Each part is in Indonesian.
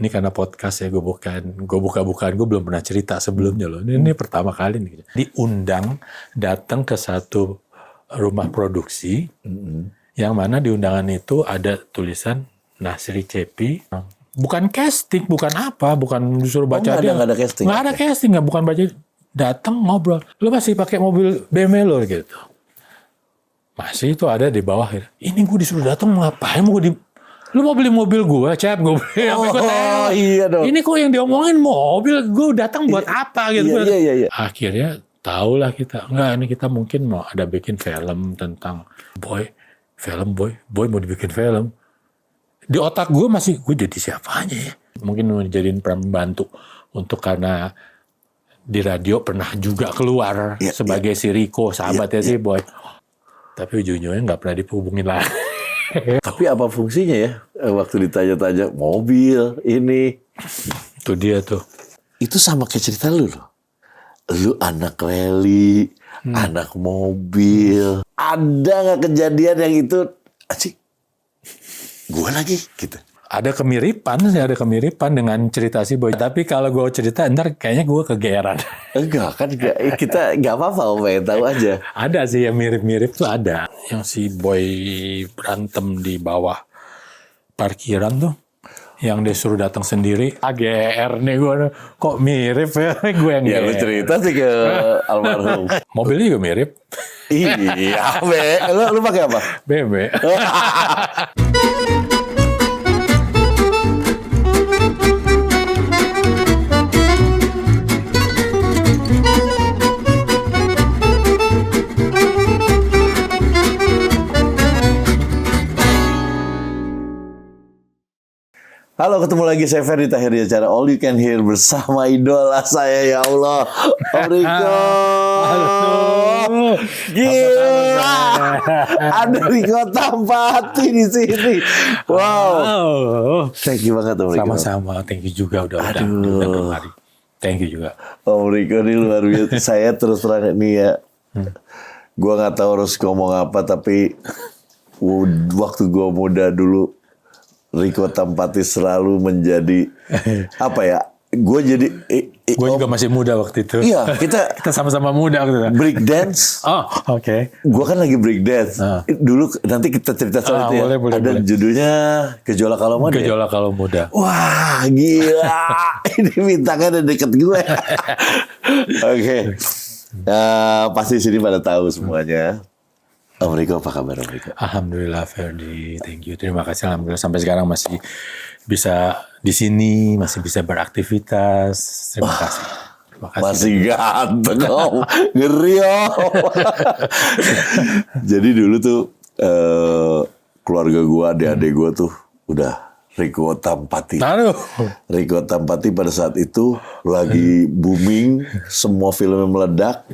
Ini karena podcast ya, gue buka-bukaan, gue belum pernah cerita sebelumnya loh. Ini pertama kali nih. Diundang datang ke satu rumah produksi, yang mana di undangan itu ada tulisan Nasri Cepi. Bukan casting, bukan apa, bukan disuruh baca dia. Nggak ada casting. Nggak ada casting, nggak, bukan baca. Datang ngobrol, lo masih pakai mobil BMW lo gitu. Masih itu ada di bawah. Ini gue disuruh datang ngapain? Lu mau beli mobil gue, Cap? Gue iya dong. Ini kok yang diomongin mobil, gue datang buat apa gitu. Iya. Akhirnya tahulah kita, enggak, ini kita mungkin mau ada bikin film tentang Boy mau dibikin film. Di otak gue masih, gue jadi siapanya ya? Mungkin mau dijadiin pembantu untuk, karena di radio pernah juga keluar sebagai si Rico, sahabatnya si Boy. Tapi ujung-ujungnya nggak pernah dihubungin lagi. Tapi apa fungsinya ya? Waktu ditanya-tanya mobil ini. Itu dia tuh. Itu sama kayak cerita lu loh. Lu anak rally, anak mobil. Ada nggak kejadian yang itu? Acik, gue lagi gitu. Ada kemiripan dengan cerita si Boy. Tapi kalau gue cerita, ntar kayaknya gue kegeeran. Enggak, kan kita nggak apa-apa, pengen tahu aja. Ada sih yang mirip-mirip tuh ada. Yang si Boy berantem di bawah parkiran tuh. Yang dia suruh datang sendiri. AGR nih gue, kok mirip ya? Gue yang ya lu cerita sih ke almarhum. Mobilnya juga mirip. Iya, lu pakai apa? BMW. Halo, ketemu lagi saya Ferdi Tahir di acara All You Can Hear bersama idola saya, ya Allah, Om Riko. Gila, ada Riko Tampati di sini. Wow. Thank you banget Om Riko. Sama-sama, thank you juga udah kemari. Thank you juga. Om Riko ini luar biasa. Saya terus terang nih ya. Gua nggak tahu harus ngomong apa, tapi waktu gua muda dulu, Riko Tampati selalu menjadi apa ya? Gue jadi gue juga masih muda waktu itu. Iya, kita sama-sama muda waktu itu. Break dance. Oh, oke. Gue kan lagi break dance. Dulu nanti kita cerita soal itu ya. Ada judulnya Gejolak Kalau Muda. Gejolak Kalau Muda. Wah, gila. Ini bintangnya udah deket gue. Oke. Pasti sini pada tahu semuanya. Om Riko, apa kabar Om Riko? Alhamdulillah Ferdi, thank you. Terima kasih, alhamdulillah sampai sekarang masih bisa di sini, masih bisa beraktivitas. Terima kasih. Masih ganteng Om, ngeri Om. Jadi dulu tuh keluarga gue, adik-adik gue tuh udah Riko Tampati. Riko Tampati pada saat itu lagi booming, semua filmnya meledak.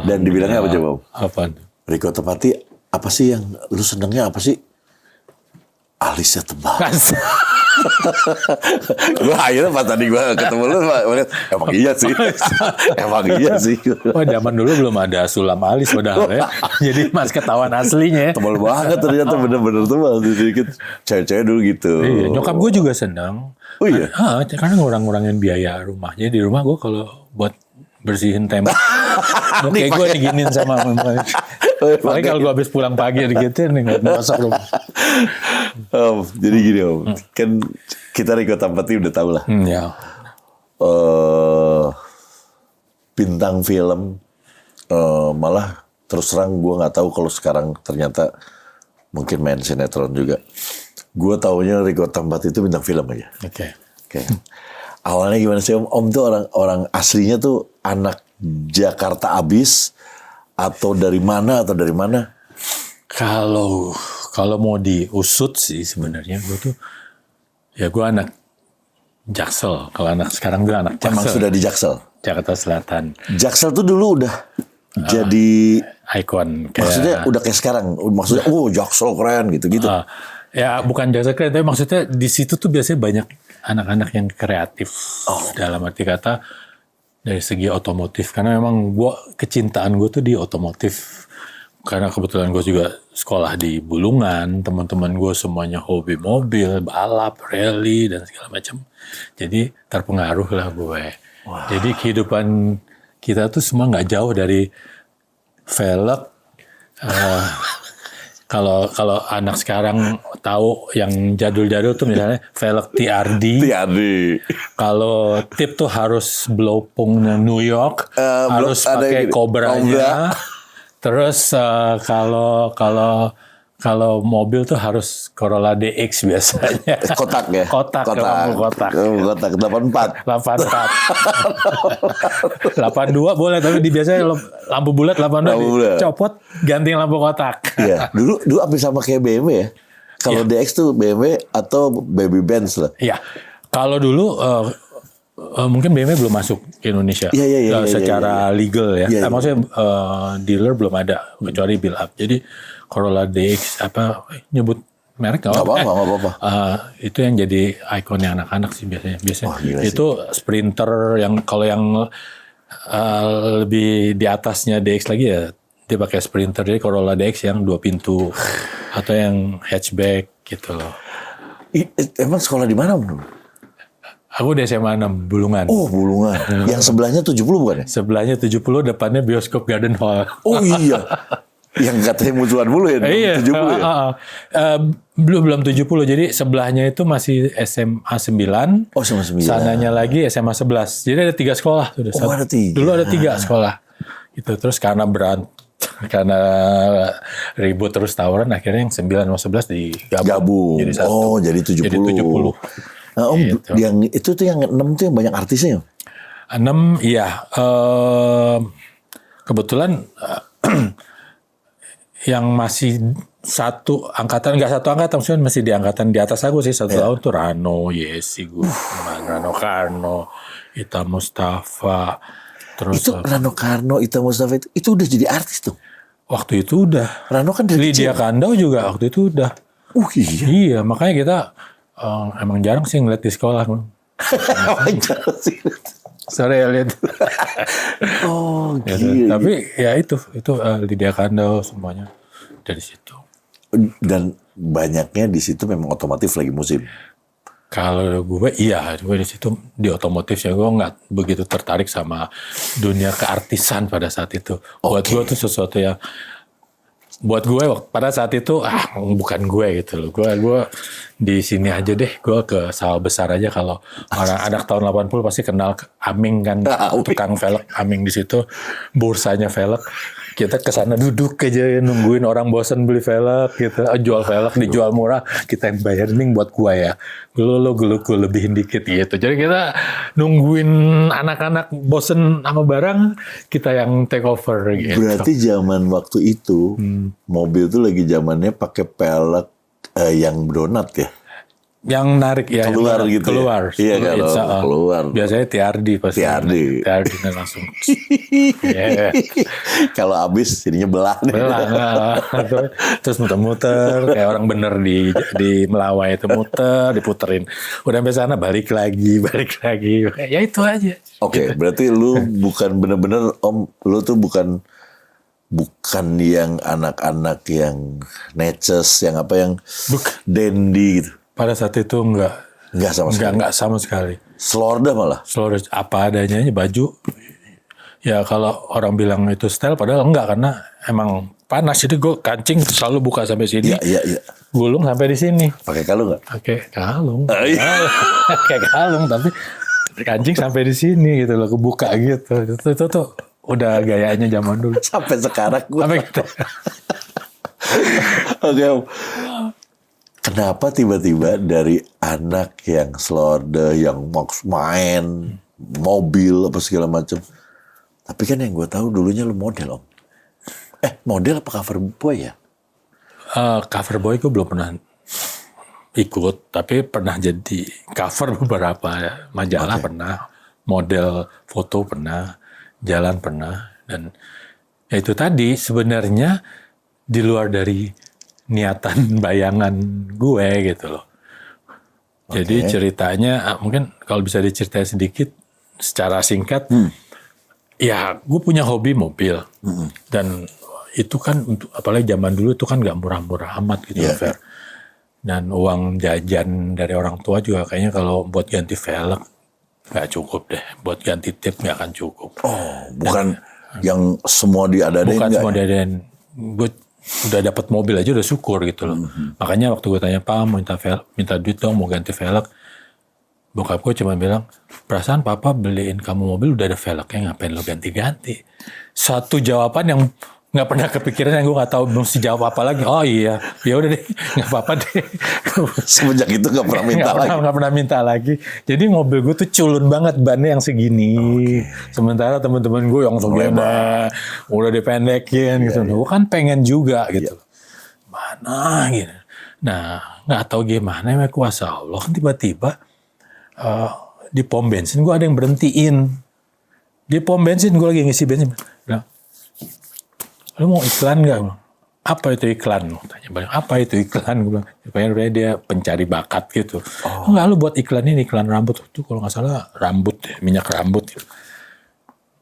Dan dibilangnya apa coba Om? Apaan? Riko Tampati, apa sih yang lu senengnya apa sih? Alisnya tebal. Gue akhirnya pas tadi gue ketemu lu, emang iya sih. Emang iya sih. Wah, zaman dulu belum ada sulam alis padahal ya. Jadi mas ketahuan aslinya. Tebal banget ternyata, bener-bener tebal. Sedikit cewek-cewek dulu gitu. Iya, nyokap gue juga senang. Oh iya? Karena ngurang-ngurangin biaya rumahnya. Di rumah gue kalau buat bersihin tembok, kayak gue diginin sama mama. Paling kalau gue habis pulang pagi digituin nih, masak rumah. Jadi gini Om, kan kita Riko Tampati udah tahu lah. Ya. Bintang film, malah terus terang gue nggak tahu kalau sekarang ternyata mungkin main sinetron juga. Gue taunya Riko Tampati itu bintang film aja. Oke. Awalnya gimana sih Om? Om tuh orang aslinya tuh anak Jakarta abis atau dari mana? Kalau mau diusut sih sebenarnya gue tuh, ya gue anak Jaksel. Kalau anak sekarang gue anak Jaksel. Emang sudah di Jaksel? Jakarta Selatan. Jaksel tuh dulu udah jadi ikon. Maksudnya udah kayak sekarang. Maksudnya Jaksel keren gitu-gitu. Ya bukan Jaksel keren, tapi maksudnya di situ tuh biasanya banyak anak-anak yang kreatif. Dalam arti kata dari segi otomotif. Karena memang kecintaan gue tuh di otomotif. karena kebetulan gue juga sekolah di Bulungan, teman-teman gue semuanya hobi mobil, balap, rally dan segala macam. Jadi terpengaruh lah gue. Jadi kehidupan kita tuh semua nggak jauh dari velg. Kalau anak sekarang tahu yang jadul-jadul tuh misalnya velg TRD. Kalau tip tuh harus blowpungnya New York, harus pakai Cobra-nya. Terus kalau mobil tuh harus Corolla DX biasanya. Kotak ya? Kotak. 84. 82 boleh, tapi biasanya lampu bulat 82 dicopot, ganti lampu kotak. Iya, dulu hampir sama kayak BMW ya. Kalau DX tuh BMW atau Baby Benz lah. Iya. Kalau dulu mungkin BMW belum masuk ke Indonesia secara legal ya. Maksudnya dealer belum ada kecuali build up. Jadi Corolla DX nyebut merek nggak apa-apa. Itu yang jadi ikonnya anak-anak sih biasanya. Itu Sprinter yang kalau yang lebih di atasnya DX lagi ya dia pakai Sprinter. Jadi Corolla DX yang 2 pintu atau yang hatchback gitu loh. Emang sekolah di mana menurut? Aku di SMA 6, Bulungan. Oh, Bulungan. Yang sebelahnya 70 bukan ya? Sebelahnya 70, depannya bioskop Garden Hall. Oh iya. Yang katanya musuhan mulu ya? Iya. 70 ya? Belum 70, jadi sebelahnya itu masih SMA 9. Oh, SMA 9. Sananya lagi SMA 11. Jadi ada 3 sekolah. Ada 3. Dulu ada 3 sekolah. Gitu. Terus karena ribut terus tawuran, akhirnya yang 9 sama 11 digabung. Jadi 1. Oh, jadi 70. Jadi 70. Gitu. Yang itu tuh yang 6 tuh yang banyak artisnya. 6 iya. Kebetulan yang masih satu angkatan, maksudnya masih di angkatan di atas aku sih 1 tahun tuh Rano, Yesi, Rano Karno, Ita Mustafa. Terus itu Rano Karno, Ita Mustafa itu udah jadi artis tuh. Waktu itu udah. Rano kan dari Lydia Kandau juga waktu itu udah. Iya. Iya, makanya kita emang jarang sih ngeliat di sekolah. Sorry ya lihat. Oh, gitu. Tapi ya itu Lydia Kandau semuanya dari situ. Dan banyaknya di situ memang otomotif lagi musim. Kalau gue di situ di otomotif ya gue nggak begitu tertarik sama dunia keartisan pada saat itu. Buat gue tuh sesuatu yang buat gue pada saat itu bukan gue gitu loh. Gue di sini aja deh. Gue ke Sawah Besar aja. Kalau orang anak tahun 80 pasti kenal Aming kan, tukang velg Aming di situ, bursanya velg. Kita kesana duduk aja nungguin orang bosan beli velg gitu, jual velg dijual murah, kita yang bayar nih buat gue ya. Gue lebihin dikit gitu. Jadi kita nungguin anak-anak bosen sama barang, kita yang take over gitu. Berarti zaman waktu itu mobil tuh lagi zamannya pakai pelek yang donat ya. Yang narik ya keluar gitu keluar. Ya? Iya kalau keluar. Biasanya TRD pasti. TRD langsung. Kalau habis jadinya belah. Terus muter-muter kayak orang bener di Melawai itu muter diputerin. Udah sampai sana balik lagi. Ya itu aja. Oke, gitu. Berarti lu bukan bener-bener lu tuh bukan yang anak-anak yang neces, yang dandy gitu. Pada saat itu enggak sama sekali. Selorda malah. Selorda apa adanya aja baju. Ya kalau orang bilang itu style padahal enggak karena emang panas. Jadi gue kancing selalu buka sampai sini. Iya. Gulung sampai di sini. Pakai kalung enggak? Pakai kalung. Pakai kalung tapi kancing sampai di sini gitu loh, kebuka gitu. Itu tuh udah gayanya zaman dulu. Sampai sekarang gue. Sampai gitu. Oke. Kenapa tiba-tiba dari anak yang selorda, yang mau main mobil apa segala macam, tapi kan yang gue tahu dulunya lu model, Om. Model apa cover boy ya? Cover boy gue belum pernah ikut, tapi pernah jadi cover beberapa majalah pernah, model foto pernah, jalan pernah, dan ya itu tadi sebenarnya di luar dari niatan bayangan gue gitu loh. Jadi ceritanya mungkin kalau bisa diceritain sedikit secara singkat, ya gue punya hobi mobil dan itu kan apalagi zaman dulu itu kan nggak murah-murah amat gitu, Fer. Dan uang jajan dari orang tua juga kayaknya kalau buat ganti velg nggak cukup deh, buat ganti tip nggak akan cukup. Oh, bukan yang semua diadain. Bukan semua diadain. Gue udah dapat mobil aja udah syukur gitu loh. Makanya waktu gue tanya, Pak minta duit dong mau ganti velg. Bokap gue cuma bilang, perasaan papa beliin kamu mobil udah ada velgnya, ngapain lo ganti-ganti. Satu jawaban yang nggak pernah kepikiran, yang gue nggak tahu mesti jawab apa lagi. Oh iya, ya udah deh, nggak apa-apa deh. Semenjak itu nggak pernah minta lagi. Nggak pernah minta lagi. Jadi mobil gue tuh culun banget, bannya yang segini. Sementara teman-teman gue yang segini udah dipendekin gitu. Gue kan pengen juga gitu. Mana gitu. Nah, nggak tahu gimana, emang kuasa Allah kan tiba-tiba di pom bensin gue ada yang berhentiin. Di pom bensin gue lagi ngisi bensin. Bilang, lu mau iklan nggak? Apa itu iklan? Tanya banyak, apa itu iklan? Gue bilang, supaya dia pencari bakat gitu. Enggak, lu buat iklan ini, iklan rambut. Itu kalau nggak salah rambut, minyak rambut. Gitu.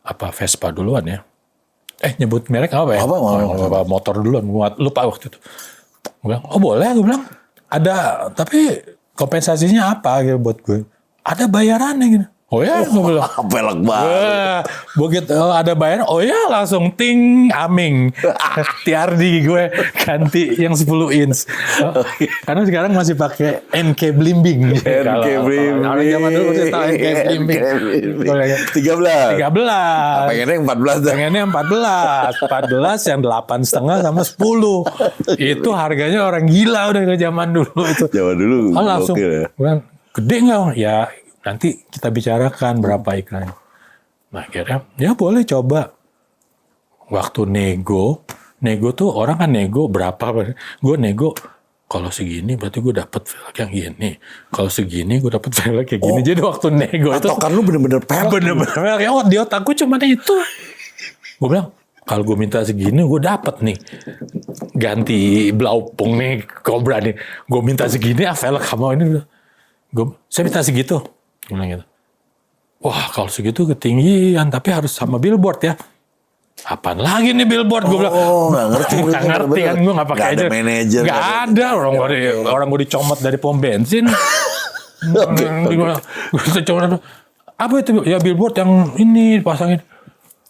Apa Vespa duluan ya? Nyebut merek apa ya? Apa motor duluan. Gue lupa waktu itu. Gue bilang, oh boleh. Gue bilang, ada, tapi kompensasinya apa gitu buat gue? Ada bayarannya gitu. Oh ya, gue bilang. Pelek banget. Begitu ada bayaran, oh ya langsung ting aming. Tiardi gue ganti yang 10 inch. Karena sekarang masih pakai NK Blimbing. NK Blimbing. Kalau zaman dulu masih tahu NK Blimbing. 13. Pengennya yang 14. Pengennya 14. 14 yang 8,5 sama 10. Itu harganya orang gila udah ke zaman dulu itu. Zaman dulu. Langsung. Gede nggak? Ya nanti kita bicarakan berapa iklan. Nah akhirnya ya boleh coba. Waktu nego tuh orang kan nego berapa. Gue nego kalau segini berarti gue dapet velg yang gini. Kalau segini gue dapet velg kayak gini. Jadi waktu nego itu. Patokan lu bener-bener velg. Bener-bener velg. Ya di otakku cuma itu. Gue bilang kalau gue minta segini gue dapet nih. Ganti blaupung nih Cobra nih. Gue minta segini velg kamu ini. Saya minta segitu. Bilang gitu. Wah kalau segitu ketinggian, tapi harus sama billboard ya. Apaan lagi nih billboard? Gue bilang. Nggak ngerti. Nggak ngerti kan, gue nggak pakai aja. Nggak ada manajer. Nggak ada, orang gue dicomot dari pom bensin. Gue coba, apa itu? Ya billboard yang ini pasangin.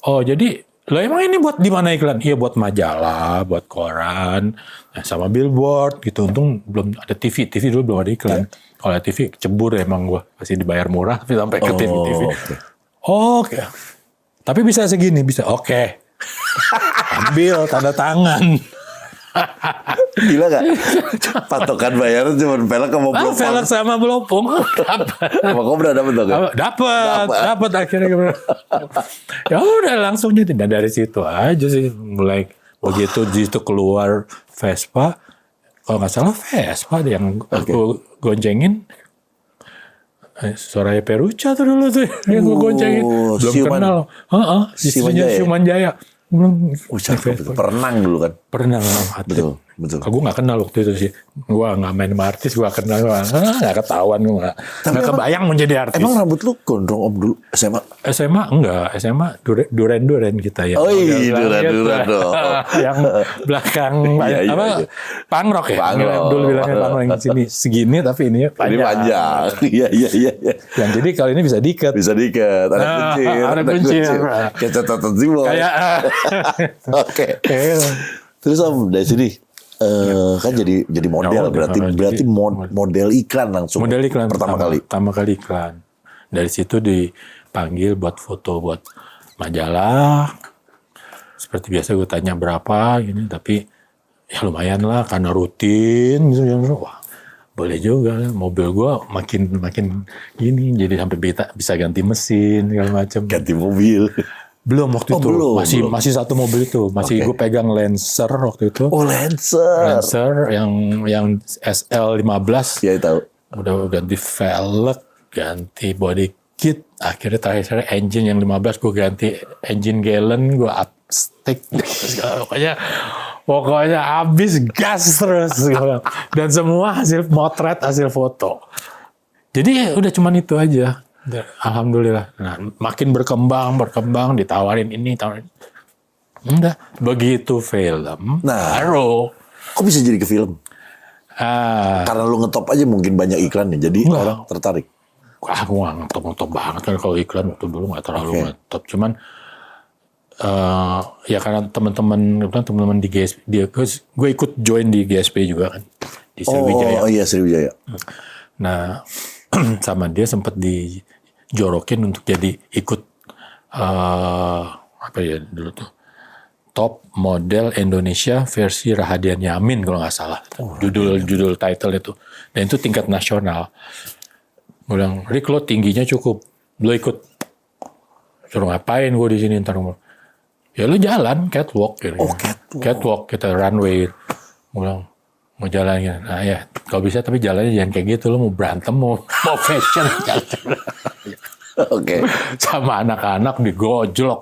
Oh jadi, lo emang ini buat di mana iklan? Iya buat majalah, buat koran, sama billboard gitu. Untung belum ada TV dulu belum ada iklan. Kalau TV cebur emang gue masih dibayar murah tapi sampai ke TV. Oke. Tapi bisa segini, bisa. Oke. Ambil tanda tangan. Gila gak? Patokan bayaran cuma velg sama blopong. Velg sama blopong. Sama Cobra dapet dong? Dapat akhirnya. Ya udah langsung jadi. Dan dari situ aja sih mulai begitu itu keluar Vespa. Kalau nggak salah Vespa deh yang aku goncengin. Soraya Peruca tuh dulu tuh yang gue goncengin. Belum kenal. Istrinya Siuman Jaya. Perenang dulu kan? Perenang. Betul. Gue gak kenal waktu itu sih. Gue gak main sama artis, gue kenal. Gak ketahuan, gue gak kebayang menjadi artis. Emang rambut lu gondrong om dulu SMA? SMA enggak, SMA duren kita ya. Oh iya, duren dong. Yang belakang, pangrok ya? Dulu bilangnya pangrok yang sini segini tapi ini panjang. Ini panjang, iya. Yang jadi kalau ini bisa diikat. Bisa diikat, ada kuncir. Kayak catatan Zimo. Oke. Terus om dari sini kan jadi model, berarti model iklan langsung. Model iklan pertama kali iklan. Dari situ dipanggil buat foto buat majalah. Seperti biasa gue tanya berapa gini, tapi ya lumayan lah karena rutin gitu. Wah, boleh juga mobil gue makin gini jadi sampai bisa ganti mesin segala macam. Ganti mobil. Belum waktu itu. Masih satu mobil itu. Gue pegang Lancer waktu itu. Oh, Lancer yang SL15. Iya, tahu. Udah ganti velg, ganti body kit. Akhirnya terakhir engine yang 15 gue ganti engine gallon, gue upstick. Pokoknya habis gas terus. Dan semua hasil motret, hasil foto. Jadi udah cuman itu aja. Alhamdulillah. Nah, makin berkembang, ditawarin ini, tawarin. Enggak. Begitu film, baru. Kok bisa jadi ke film? Karena lu ngetop aja mungkin banyak iklannya, jadi orang tertarik. Aku nggak ngetop banget kan kalau iklan waktu dulu nggak terlalu ngetop. Cuman ya karena teman-teman di GSP, gue ikut join di GSP juga kan di Sriwijaya. Oh iya Sriwijaya. Nah sama dia sempat dijorokin untuk jadi ikut apa ya dulu tuh top model Indonesia versi Rahadian Yamin kalau nggak salah. Judul title itu. Dan itu tingkat nasional. Gue bilang, Rick lo tingginya cukup, lo ikut. Suruh ngapain gue di sini ntar. Ya lo jalan catwalk. Gitu. Catwalk kita runway. Gue bilang mau jalan gitu. Nah ya kalau bisa tapi jalannya jangan kayak gitu. Lo mau berantem mau fashion. Oke. Sama anak-anak digojlok.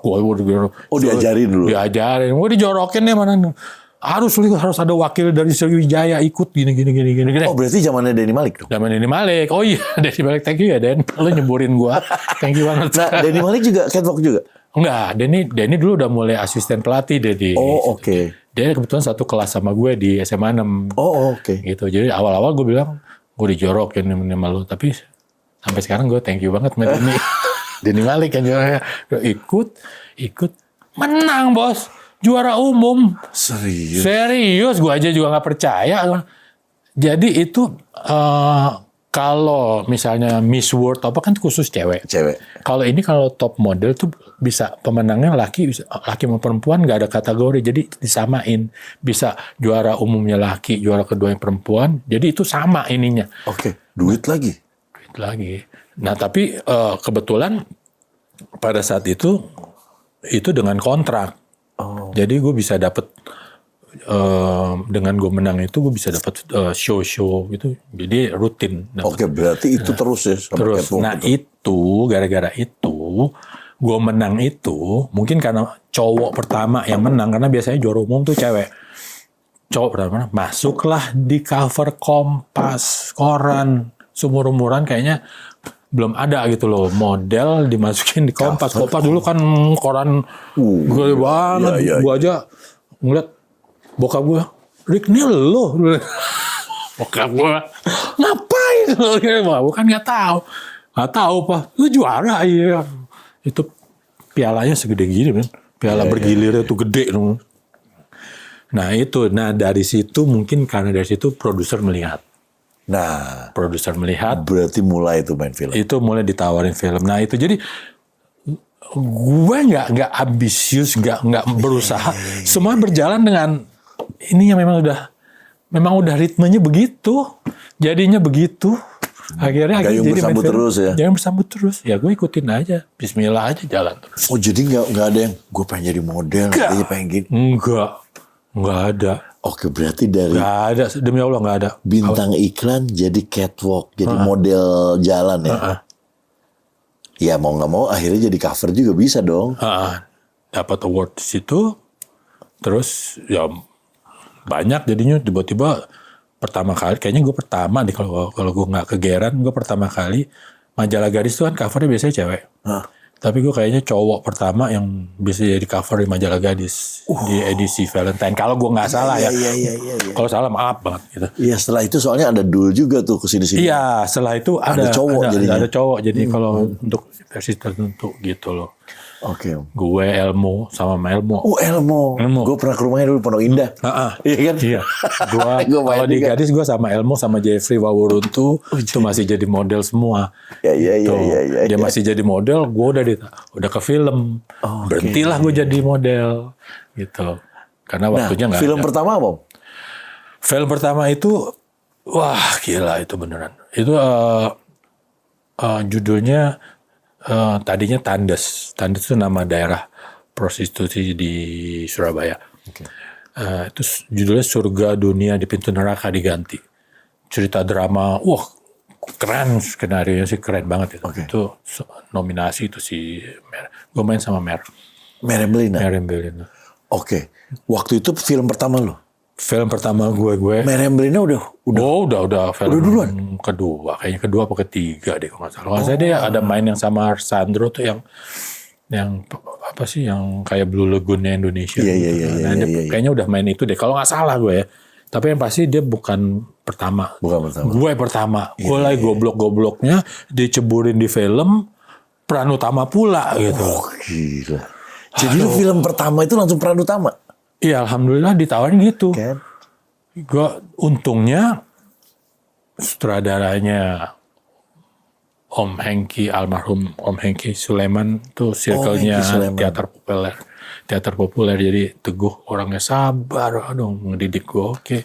Diajarin dulu. Diajarin. Gue dijorokin nih mana. Harus ada wakil dari Sriwijaya ikut gini. Oh berarti zamannya Denny Malik dong? Zaman Denny Malik. Oh iya Denny Malik, thank you ya Den. Lo nyeburin gua. Thank you banget. Nah Denny Malik juga catwalk juga? Enggak, Denny dulu udah mulai asisten pelatih deh di. Oh oke. Dia kebetulan satu kelas sama gue di SMA 6. Oh oke. Gitu. Jadi awal-awal gue bilang gue dijorokin sama lo, tapi sampai sekarang gue thank you banget sama Denny. Denny Malik kan juara. Ikut menang bos. Juara umum. Serius, gue aja juga nggak percaya. Jadi itu kalau misalnya Miss World apa kan khusus cewek. Kalau ini kalau top model tuh bisa pemenangnya laki sama perempuan nggak ada kategori, jadi disamain. Bisa juara umumnya laki, juara kedua yang perempuan. Jadi itu sama ininya. Oke, duit lagi. Nah tapi kebetulan pada saat itu dengan kontrak. Jadi gue bisa dapat dengan gue menang itu gue bisa dapat show gitu. Jadi rutin. Oke, berarti itu terus ya. Terus. Nah itu gara-gara itu gue menang itu mungkin karena cowok pertama yang menang, karena biasanya juara umum tuh cewek. Cowok pertama masuklah di cover Kompas, koran, seumur-umuran kayaknya belum ada gitu loh model dimasukin di Kompas. Kompas dulu kan koran gede banget. Iya. Gue aja ngeliat bokap gue, Rick nih lo. Bokap gue, ngapain lo? Gue kan nggak tahu Pak. Lu juara iya. Itu pialanya segede gini kan. Piala bergilirnya tuh gede dong. Nah itu, dari situ mungkin karena dari situ produser melihat. Berarti mulai itu main film. Itu mulai ditawarin film. Nah itu jadi gue nggak ambisius, nggak berusaha. Semua berjalan dengan ini yang memang udah ritmenya begitu, jadinya begitu. Akhirnya Gayung jadi bersambut terus ya. Jangan bersambut terus. Ya gue ikutin aja. Bismillah aja jalan terus. Oh jadi nggak ada yang gue pengen jadi model, aja pengen gini. Nggak ada. Oke, berarti dari nggak ada, demi Allah nggak ada. Bintang iklan jadi catwalk, jadi model jalan ya. Ya mau nggak mau akhirnya jadi cover juga bisa dong. Dapat award di situ, terus ya banyak jadinya tiba-tiba pertama kali, kayaknya gue pertama deh kalau gue nggak kegeran, gue pertama kali majalah Gadis tuh kan covernya biasanya cewek. Tapi gue kayaknya cowok pertama yang bisa jadi cover di majalah Gadis di edisi Valentine. Kalau gue nggak salah ya. Kalau salah maaf banget gitu. Iya setelah itu soalnya ada Dul juga tuh kesini-sini. Iya setelah itu ada cowok jadinya. Ada cowok jadi kalau untuk versi tertentu gitu loh. Oke. Gue Elmo sama Elmo. Elmo. Gue pernah ke rumahnya dulu Pondok Indah. Iya kan? Iya. Gue kalau di Gadis gue sama Elmo sama Jeffrey Wawuruntu itu masih jadi model semua. Iya. Dia masih jadi model, gue udah ke film. Berhentilah gue jadi model gitu. Karena waktunya nggak. Film pertama apa? Film pertama itu wah gila itu beneran. Itu judulnya tadinya Tandes. Tandes itu nama daerah prostitusi di Surabaya. Itu judulnya Surga Dunia di Pintu Neraka diganti. Cerita drama, wah keren, skenario sih keren banget itu. Itu nominasi itu si gue main sama Meriam Bellina. Oke. Waktu itu film pertama lo? Film pertama gue. Meriam Bellina udah film duluan. Kayaknya kedua apa ketiga deh kalau nggak salah. Kalau saya dia ada main yang sama Sandro tuh yang apa sih yang kayak Blue Lagoon-nya Indonesia. Iya, gitu. iya, Nah, iya, dia iya. kayaknya udah main itu deh. Kalau nggak salah gue ya. Tapi yang pasti dia bukan pertama. Bukan pertama. Gue pertama. Gue lagi goblok-gobloknya diceburin di film peran utama pula gitu. Oh, gila. Jadi lu film pertama itu langsung peran utama? Iya, alhamdulillah ditawarin gitu. Kan? Gue untungnya sutradaranya Om Hengki, almarhum Om Hengki Sulaiman tuh circle-nya Hengki Sulaiman. teater populer, jadi teguh, orangnya sabar, aduh ngedidik gue oke.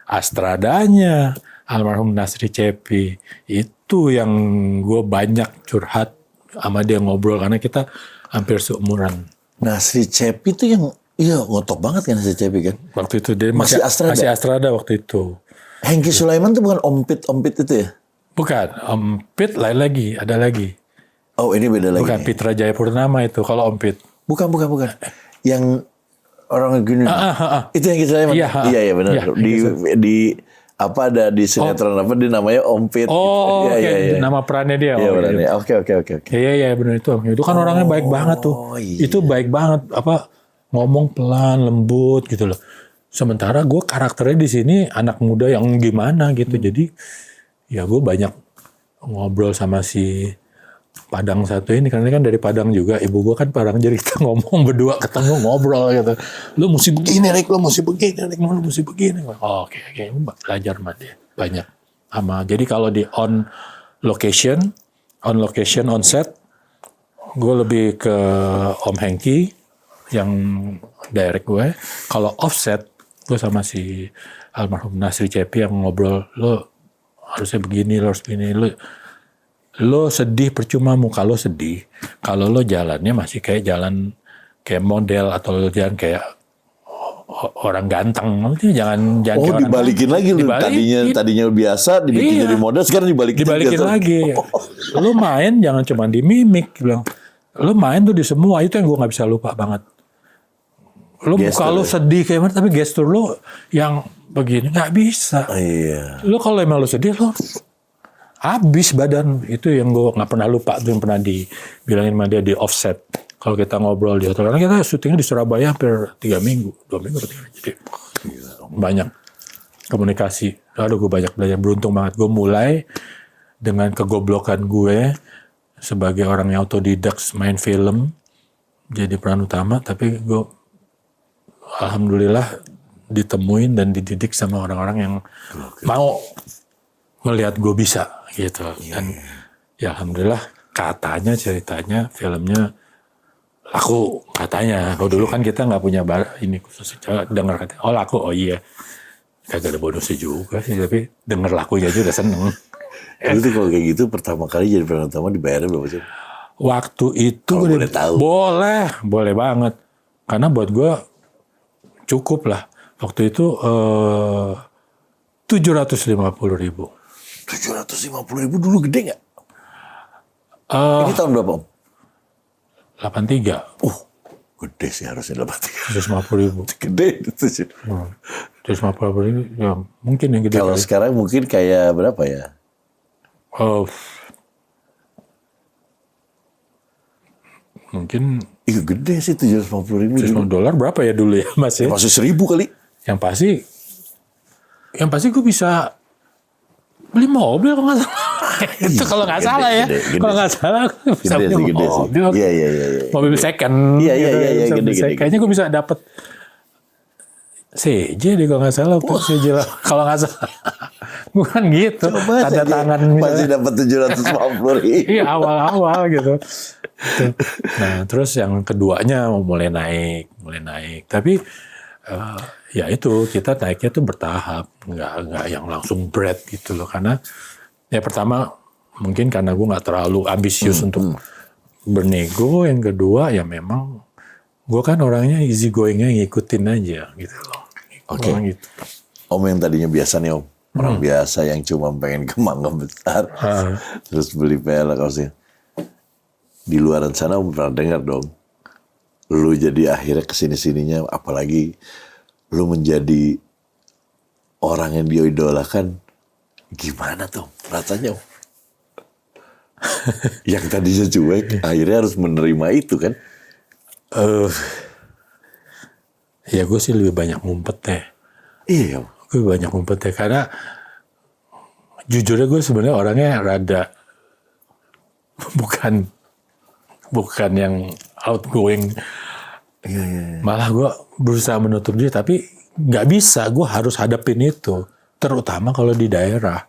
Astradanya almarhum Nasri Cepi, itu yang gue banyak curhat sama dia, ngobrol karena kita hampir seumuran. Nasri Cepi itu yang, iya ngotot banget kan Nasri Cepi kan? Waktu itu dia Masih Astrada? Masih Astrada waktu itu. Hengki Sulaiman itu bukan Ompit itu ya? Bukan, Om Pit lain lagi, ada lagi. Oh ini beda lagi. Bukan Pitra Jaya Purnama itu, kalau Om Pit. Bukan. Yang orang gini. Itu Hengki Sulaiman? Iya, Iya benar. iya, Di apa ada di sinetron apa dia namanya Ompit. Oh, gitu. oke. Iya. Nama perannya dia. Iya Oh, benar. iya. Oke. Iya, benar itu. Itu kan orangnya baik banget tuh. iya. Itu baik banget, ngomong pelan, lembut gitu loh. Sementara gue karakternya di sini anak muda yang gimana gitu. Jadi ya gue banyak ngobrol sama si Padang satu ini, karena ini kan dari Padang juga. Ibu gue kan Padang, jadi kita ngomong berdua ketemu ngobrol gitu. Lu mesti begini, Rik, lu mesti begini, Rik, lu mesti begini. Oh, oke, belajar sama dia banyak. Jadi kalau di on location, on set, gue lebih ke Om Hengki yang direct gue. Kalau offset, gue sama si almarhum Nasri Cepi yang ngobrol, lo harusnya begini, lo harus begini, lo sedih percuma muka lo sedih. Kalau lo jalannya masih kayak jalan kayak model, atau lo jalan kayak orang ganteng, jangan kayak orang dibalikin lagi lu. Tadinya biasa dibikin jadi model, sekarang dibalikin lagi. Lo main jangan cuma di mimik, bilang. Lo main tuh di semua, itu yang gue nggak bisa lupa banget. Lo muka lo sedih kayak mana, tapi gestur lo yang begini nggak bisa. Iya. Lo kalau emang lo sedih, lo habis badan. Itu yang gue nggak pernah lupa, tuh yang pernah dibilangin sama dia di offset. Kalau kita ngobrol di hotel, karena kita syutingnya di Surabaya hampir 2 minggu atau 3 minggu. Jadi banyak komunikasi. Aduh, gue banyak belajar, beruntung banget. Gue mulai dengan kegoblokan gue sebagai orang yang autodidak main film, jadi peran utama, tapi gue alhamdulillah ditemuin dan dididik sama orang-orang yang mau melihat gue bisa gitu. Dan ya alhamdulillah ceritanya filmnya laku katanya. Kalau dulu kan kita nggak punya ini khusus, dengar kata laku, oh iya, kagak ada bonusnya juga sih, tapi denger lakunya aja udah seneng. Itu kalau kayak gitu pertama kali jadi peran utama dibayarnya berapa sih? Waktu itu boleh tahu. Boleh banget. Karena buat gue cukup lah. Waktu itu 750.000. 750.000 dulu gede nggak? Ini tahun berapa Om? 83. Gede sih harusnya 83. 750.000. Gede itu sih. 750.000 ya mungkin yang gede. Kalau sekarang mungkin kayak berapa ya? Mungkin Iya gede sih 750.000. $750 berapa ya dulu ya Mas ya? Masih 1.000 kali. Yang pasti gue bisa beli mobil kalau nggak salah. Itu kalau nggak salah ya. Kalau nggak salah gue bisa beli mobil. Iya. Mobil second. Iya, gitu. gede. Kayaknya gue bisa dapet CJ deh kalau nggak salah. CJ lah kalau nggak salah. Bukan gitu. Coba tanda tangan masih dapat 750.000. Iya awal-awal gitu. Nah terus yang keduanya mulai naik. Tapi ya itu kita naiknya tuh bertahap, nggak yang langsung berat gitu loh. Karena ya pertama mungkin karena gue nggak terlalu ambisius untuk bernego. Yang kedua ya memang gue kan orangnya easy goingnya ngikutin aja gitu loh. Oke. Gitu. Om yang tadinya biasa nih Om, orang biasa yang cuma pengen ke mangga besar, terus beli pelek kaosnya. Di luaran sana Om pernah dengar dong, lu jadi akhirnya kesini-sininya, apalagi lu menjadi orang yang diidolakan, gimana tuh rasanya Om? Yang tadinya cuek, akhirnya harus menerima itu kan? Ya gue sih lebih banyak ngumpet deh. Iya. Gue banyak ngumpet deh karena jujurnya gue sebenarnya orangnya rada bukan yang outgoing. Malah gue berusaha menutup diri tapi nggak bisa. Gue harus hadapin itu. Terutama kalau di daerah.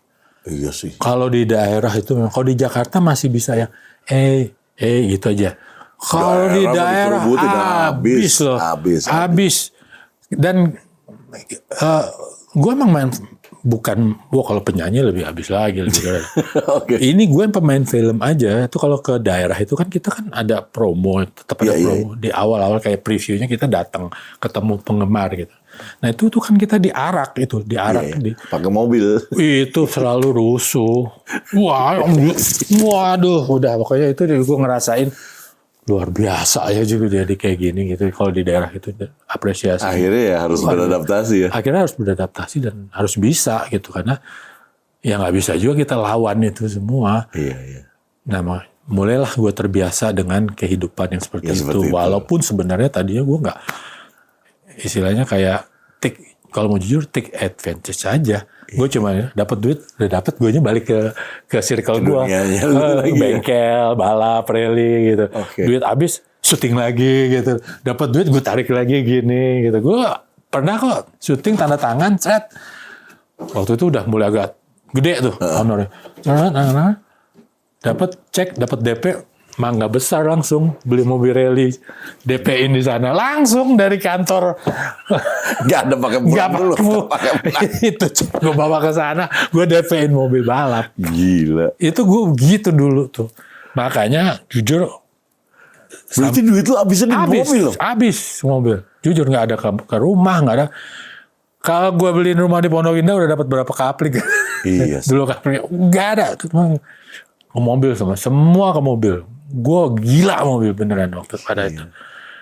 Iya sih. Kalau di daerah itu, kalau di Jakarta masih bisa yang gitu aja. Kalau di daerah habis loh, habis. Dan gue emang main gue kalau penyanyi lebih habis lagi. Oke. Ini gue yang pemain film aja. Itu kalau ke daerah itu kan kita kan ada promo, tetap ada promo di awal-awal kayak previewnya kita datang ketemu penggemar gitu. Nah itu tuh kan kita diarak pakai mobil. Itu selalu rusuh. Waduh, udah pokoknya itu gue ngerasain luar biasa ya juga jadi kayak gini gitu. Kalau di daerah itu apresiasi. Akhirnya ya harus beradaptasi ya. Akhirnya harus beradaptasi dan harus bisa gitu karena ya nggak bisa juga kita lawan itu semua. Iya. Nah mulailah gue terbiasa dengan kehidupan yang seperti itu. Walaupun sebenarnya tadinya gue nggak istilahnya kayak kalau mau jujur take advantage aja. Gue cuma dapat duit, udah dapat gue balik ke circle gue, bengkel, balap, rally gitu. Duit habis, syuting lagi gitu. Dapat duit gue tarik lagi gini gitu. Gue pernah kok syuting tanda tangan, set. Waktu itu udah mulai agak gede tuh honornya. Dapat cek, dapat DP. Mangga besar langsung beli mobil rally DP-in di sana langsung dari kantor. Nggak ada pakai bulan dulu. Itu gue bawa ke sana, gue DP-in mobil balap. Gila. Itu gue gitu dulu tuh. Makanya jujur. Berarti duit lu habisnya di mobil loh. Habis mobil. Jujur nggak ada ke rumah, nggak ada. Kalau gue beliin rumah di Pondok Indah udah dapat berapa kaplik. Iya. Dulu kaplik nggak ada. Ke mobil semua ke mobil. Gue gila mobil beneran waktu pada itu.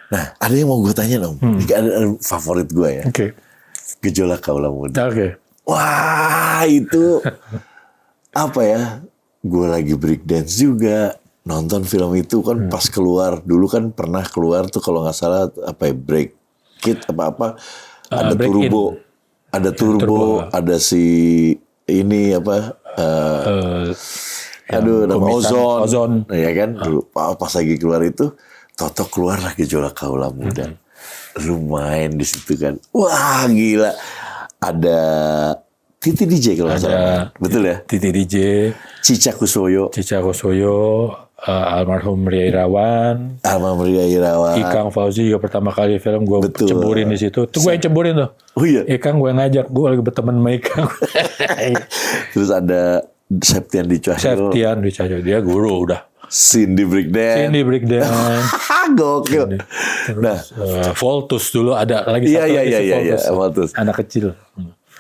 Nah, ada yang mau gue tanya dong. Ada favorit gue ya. Oke. Gejolak Kaula Muda. Oke. Wah, itu apa ya? Gue lagi break dance juga. Nonton film itu kan pas keluar. Dulu kan pernah keluar tuh kalau nggak salah apa ya, Break Kit apa-apa. Ada Turbo. Ada Turbo. Ada si ini apa. Aduh, nama Ozon. Ya kan, dulu pas lagi keluar itu, Toto keluarlah Gejolak Kaula Muda. Lu main di situ kan, wah gila. Ada Titi DJ kalau nggak salah, betul ya? Titi DJ, Cica Kusoyo, almarhum Ria Irawan, Ikang Fauzi juga pertama kali film gue cemburin di situ. Tuh gue yang cemburin tuh. Oh iya. Ikang gue ngajak, gue lagi berteman sama Ikang. Terus ada Septian di Cahyo, dia guru udah. Cindy Breakdance. Gokil. Terus, Voltus dulu ada lagi satu. Iya, Voltus. Anak kecil.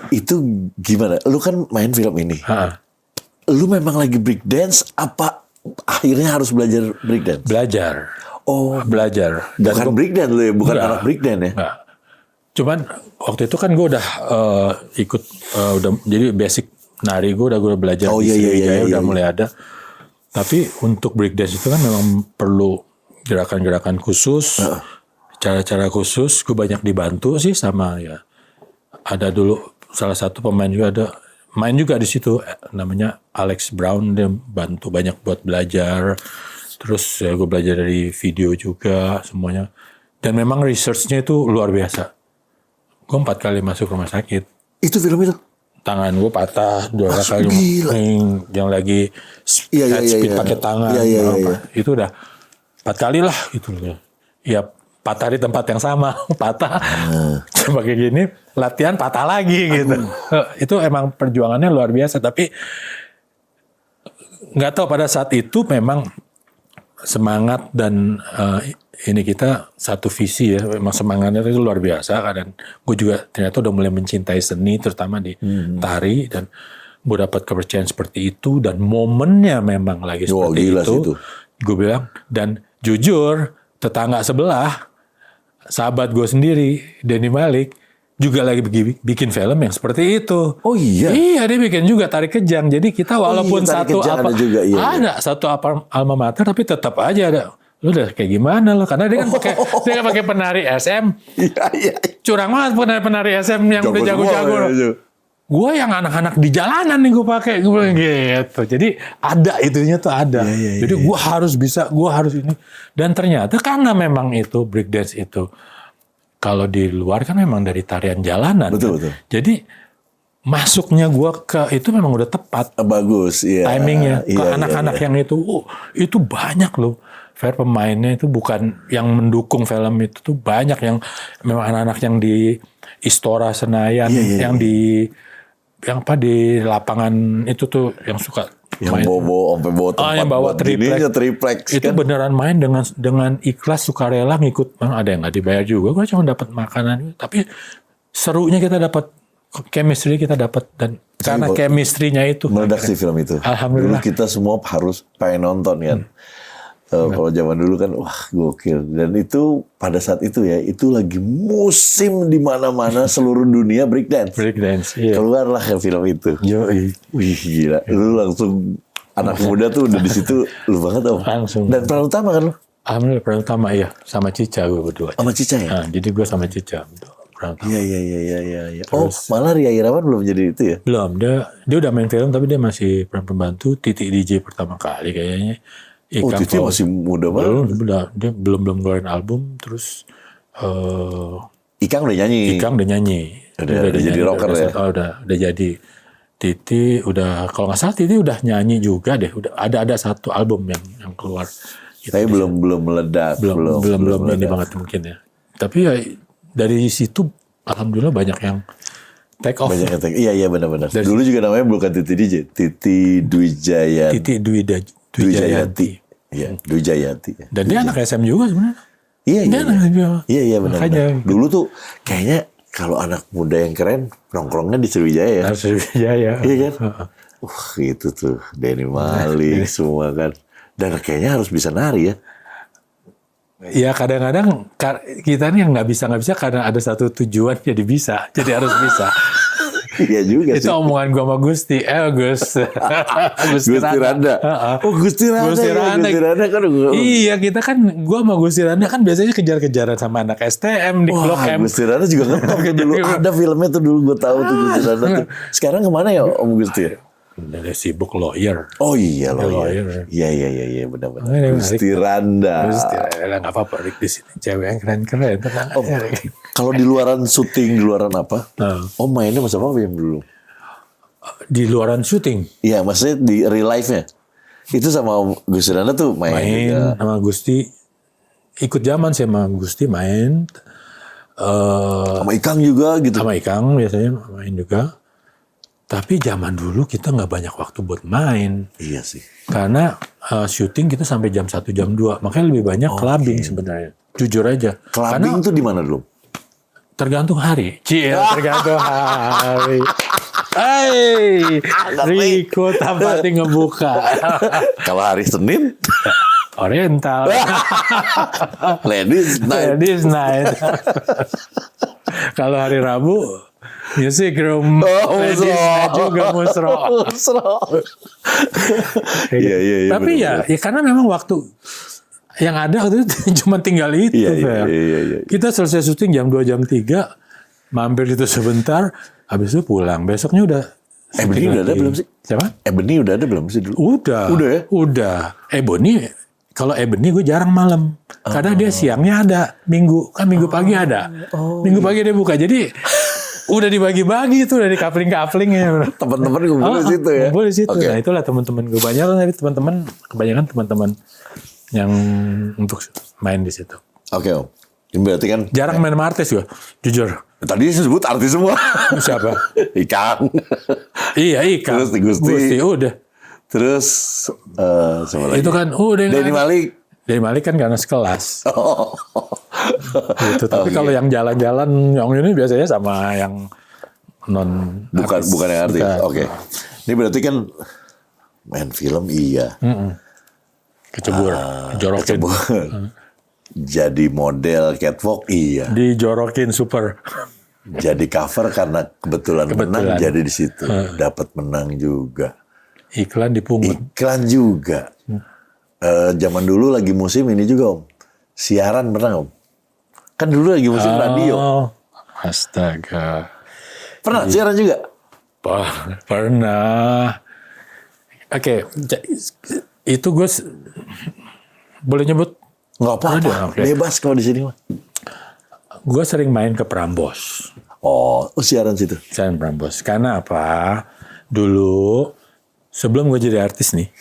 Itu gimana? Lu kan main film ini. Lu memang lagi breakdance apa akhirnya harus belajar breakdance? Belajar. Belajar. Bukan breakdance lu ya, bukan anak breakdance ya? Enggak. Cuman waktu itu kan gue udah ikut udah jadi basic nari gue udah belajar di Sriwijaya udah mulai ada. Tapi untuk breakdance itu kan memang perlu gerakan-gerakan khusus, cara-cara khusus. Gue banyak dibantu sih sama ya. Ada dulu salah satu pemain juga ada main juga di situ namanya Alex Brown, dia bantu banyak buat belajar. Terus ya gue belajar dari video juga semuanya. Dan memang researchnya itu luar biasa. Gue 4 kali masuk rumah sakit. Itu film itu? Tangan gue patah 2 kali, yang lagi speed pakai tangan, itu udah 4 kali lah gitu loh. Ya patah di tempat yang sama, patah, coba kayak gini, latihan patah lagi gitu. Itu emang perjuangannya luar biasa, tapi nggak tahu pada saat itu memang semangat dan ini kita satu visi ya, memang semangatnya itu luar biasa. Dan gue juga ternyata udah mulai mencintai seni, terutama di tari, dan gue dapat kepercayaan seperti itu dan momennya memang lagi seperti itu. Gue bilang, dan jujur tetangga sebelah, sahabat gue sendiri, Denny Malik, juga lagi bikin film yang seperti itu. Oh iya? Iya, dia bikin juga Tari Kejang. Jadi kita walaupun satu alma mater, tapi tetap aja ada lu udah kayak gimana lo? Karena dia kan pakai penari SM. Iya. Curang banget penari SM yang udah jago-jago. Gue yang anak-anak di jalanan nih gue pakai, gue bilang gitu. Jadi ada itunya tuh ada. Jadi gue harus bisa, gue harus ini. Dan ternyata karena memang itu breakdance itu kalau di luar kan memang dari tarian jalanan. Betul. Jadi masuknya gue ke itu memang udah tepat. Bagus, iya. Timingnya ke anak-anak yang itu banyak loh. Fair pemainnya itu bukan yang mendukung film itu tuh banyak yang memang anak-anak yang di Istora Senayan, yang di lapangan itu tuh yang suka yang main. bawa tempat yang bawa triplex itu kan? beneran main dengan ikhlas sukarela ngikut. Ada yang nggak dibayar juga, gue cuma dapat makanan, tapi serunya kita dapat, chemistry kita dapat, dan karena chemistry-nya itu meledak sih film itu. Alhamdulillah. Dulu kita semua harus pengen nonton kan. Kalau zaman dulu kan wah gokil, dan itu pada saat itu ya itu lagi musim di mana-mana seluruh dunia breakdance. Iya. Keluarlah ke film itu. Wih gila, lu langsung anak muda tuh udah di situ lu banget Langsung. Dan peran utama kan lu? Alhamdulillah peran utama iya, sama Cica gue berdua. Sama Cica ya? Nah, jadi gue sama Cica peran utama. Iya. Malah Ria Irawan belum jadi itu ya? Belum, dia udah main film tapi dia masih peran pembantu. Titik DJ pertama kali kayaknya. Titi masih muda banget. Dia belum ngeluarin album, terus Ikang udah nyanyi. Udah jadi rocker ya. Udah jadi. Titi udah, kalau nggak salah Titi udah nyanyi juga deh. Udah ada satu album yang keluar. Gitu. Tapi belum meledak. Belum ini banget mungkin ya. Tapi ya dari situ alhamdulillah banyak yang take off. Iya benar-benar. Dulu juga namanya bukan Titi DJ, Titi Dwijayati. Dwijayati. Iya, Dwijayati. Dan dia anak SM juga sebenarnya. Iya benar. Dulu tuh kayaknya kalau anak muda yang keren nongkrongnya di Sriwijaya ya. Sriwijaya. Iya kan? Gitu tuh Denny Malik semua kan. Dan kayaknya harus bisa nari ya. Ya kadang-kadang kita nih yang nggak bisa karena ada satu tujuan jadi bisa. Jadi harus bisa. Iya juga sih. Itu omongan gua sama Gusti Randa. Gusti Randa kan. Iya, kita kan gua sama Gusti Randa kan biasanya kejar-kejaran sama anak STM di Blok M. Gusti Randa juga ngetop dulu. Ada filmnya tuh dulu gua tahu tuh Gusti Randa tuh. Sekarang kemana ya Om Gusti? Udah sibuk lawyer. Oh iya lawyer. Iya benar-benar. Gusti Randa. Nggak apa-apa di sini cewek yang keren-keren. Kalau di luaran syuting, di luaran apa? Om mainnya masa apa yang dulu? Di luaran syuting? Iya, maksudnya di real life-nya. Itu sama Om Gusti Randa tuh main juga. Sama Gusti. Ikut zaman sih sama Gusti main. Sama Ikang juga gitu. Sama Ikang biasanya main juga. Tapi zaman dulu kita nggak banyak waktu buat main. Iya sih. Karena syuting kita sampai jam 1, jam 2. Makanya lebih banyak clubbing sebenarnya. Jujur aja. Clubbing tuh di mana dulu? Tergantung hari. Tergantung hari. Riko tampaknya ngebuka. Kalau hari Senin? Oriental. Ladies night. Kalau hari Rabu, music room. Ladies night juga musro. Iya. Tapi ya karena memang waktu yang ada waktu itu cuma tinggal itu. Iya. Kita selesai syuting jam 2, jam 3, mampir itu sebentar, habis itu pulang. Besoknya udah. Ebony udah ada belum sih? Siapa? Ebony udah ada belum sih dulu? Udah ya? Udah. Ebony, kalau Ebony gue jarang malam. Karena dia siangnya ada, minggu pagi ada. Minggu pagi dia buka. Jadi udah dibagi-bagi tuh dari kapling-kaplingnya. Teman-teman ngumpul di situ ya? Ngumpul di situ. Nah itulah teman-teman gue kebanyakan teman-teman yang untuk main di situ. Oke Om. Ini berarti kan jarang main sama artis gue, jujur. Tadi disebut artis semua. Siapa? Ikang. Iya Ikang. Terus Gusti. Udah. Terus siapa lagi? Itu kan udah. Denny Malik. Denny Malik kan karena sekelas. Gitu. Tapi kalau yang jalan-jalan yang ini biasanya sama yang bukan yang artis. Oke. Ini berarti kan main film iya. Kecebur, jorokin. Jadi model catwalk iya. Dijorokin super. Jadi cover karena kebetulan menang jadi di situ. Dapat menang juga. Iklan dipungut. Iklan juga. Zaman dulu lagi musim ini juga Om. Siaran pernah Om? Kan dulu lagi musim radio. Astaga. Pernah siaran juga? Pernah. Oke, itu gue boleh nyebut? Nggak apa-apa, Oke. bebas kalau di sini mah. Gue sering main ke Prambors. Oh, siaran situ. Siaran Prambors. Karena apa? Dulu sebelum gue jadi artis nih,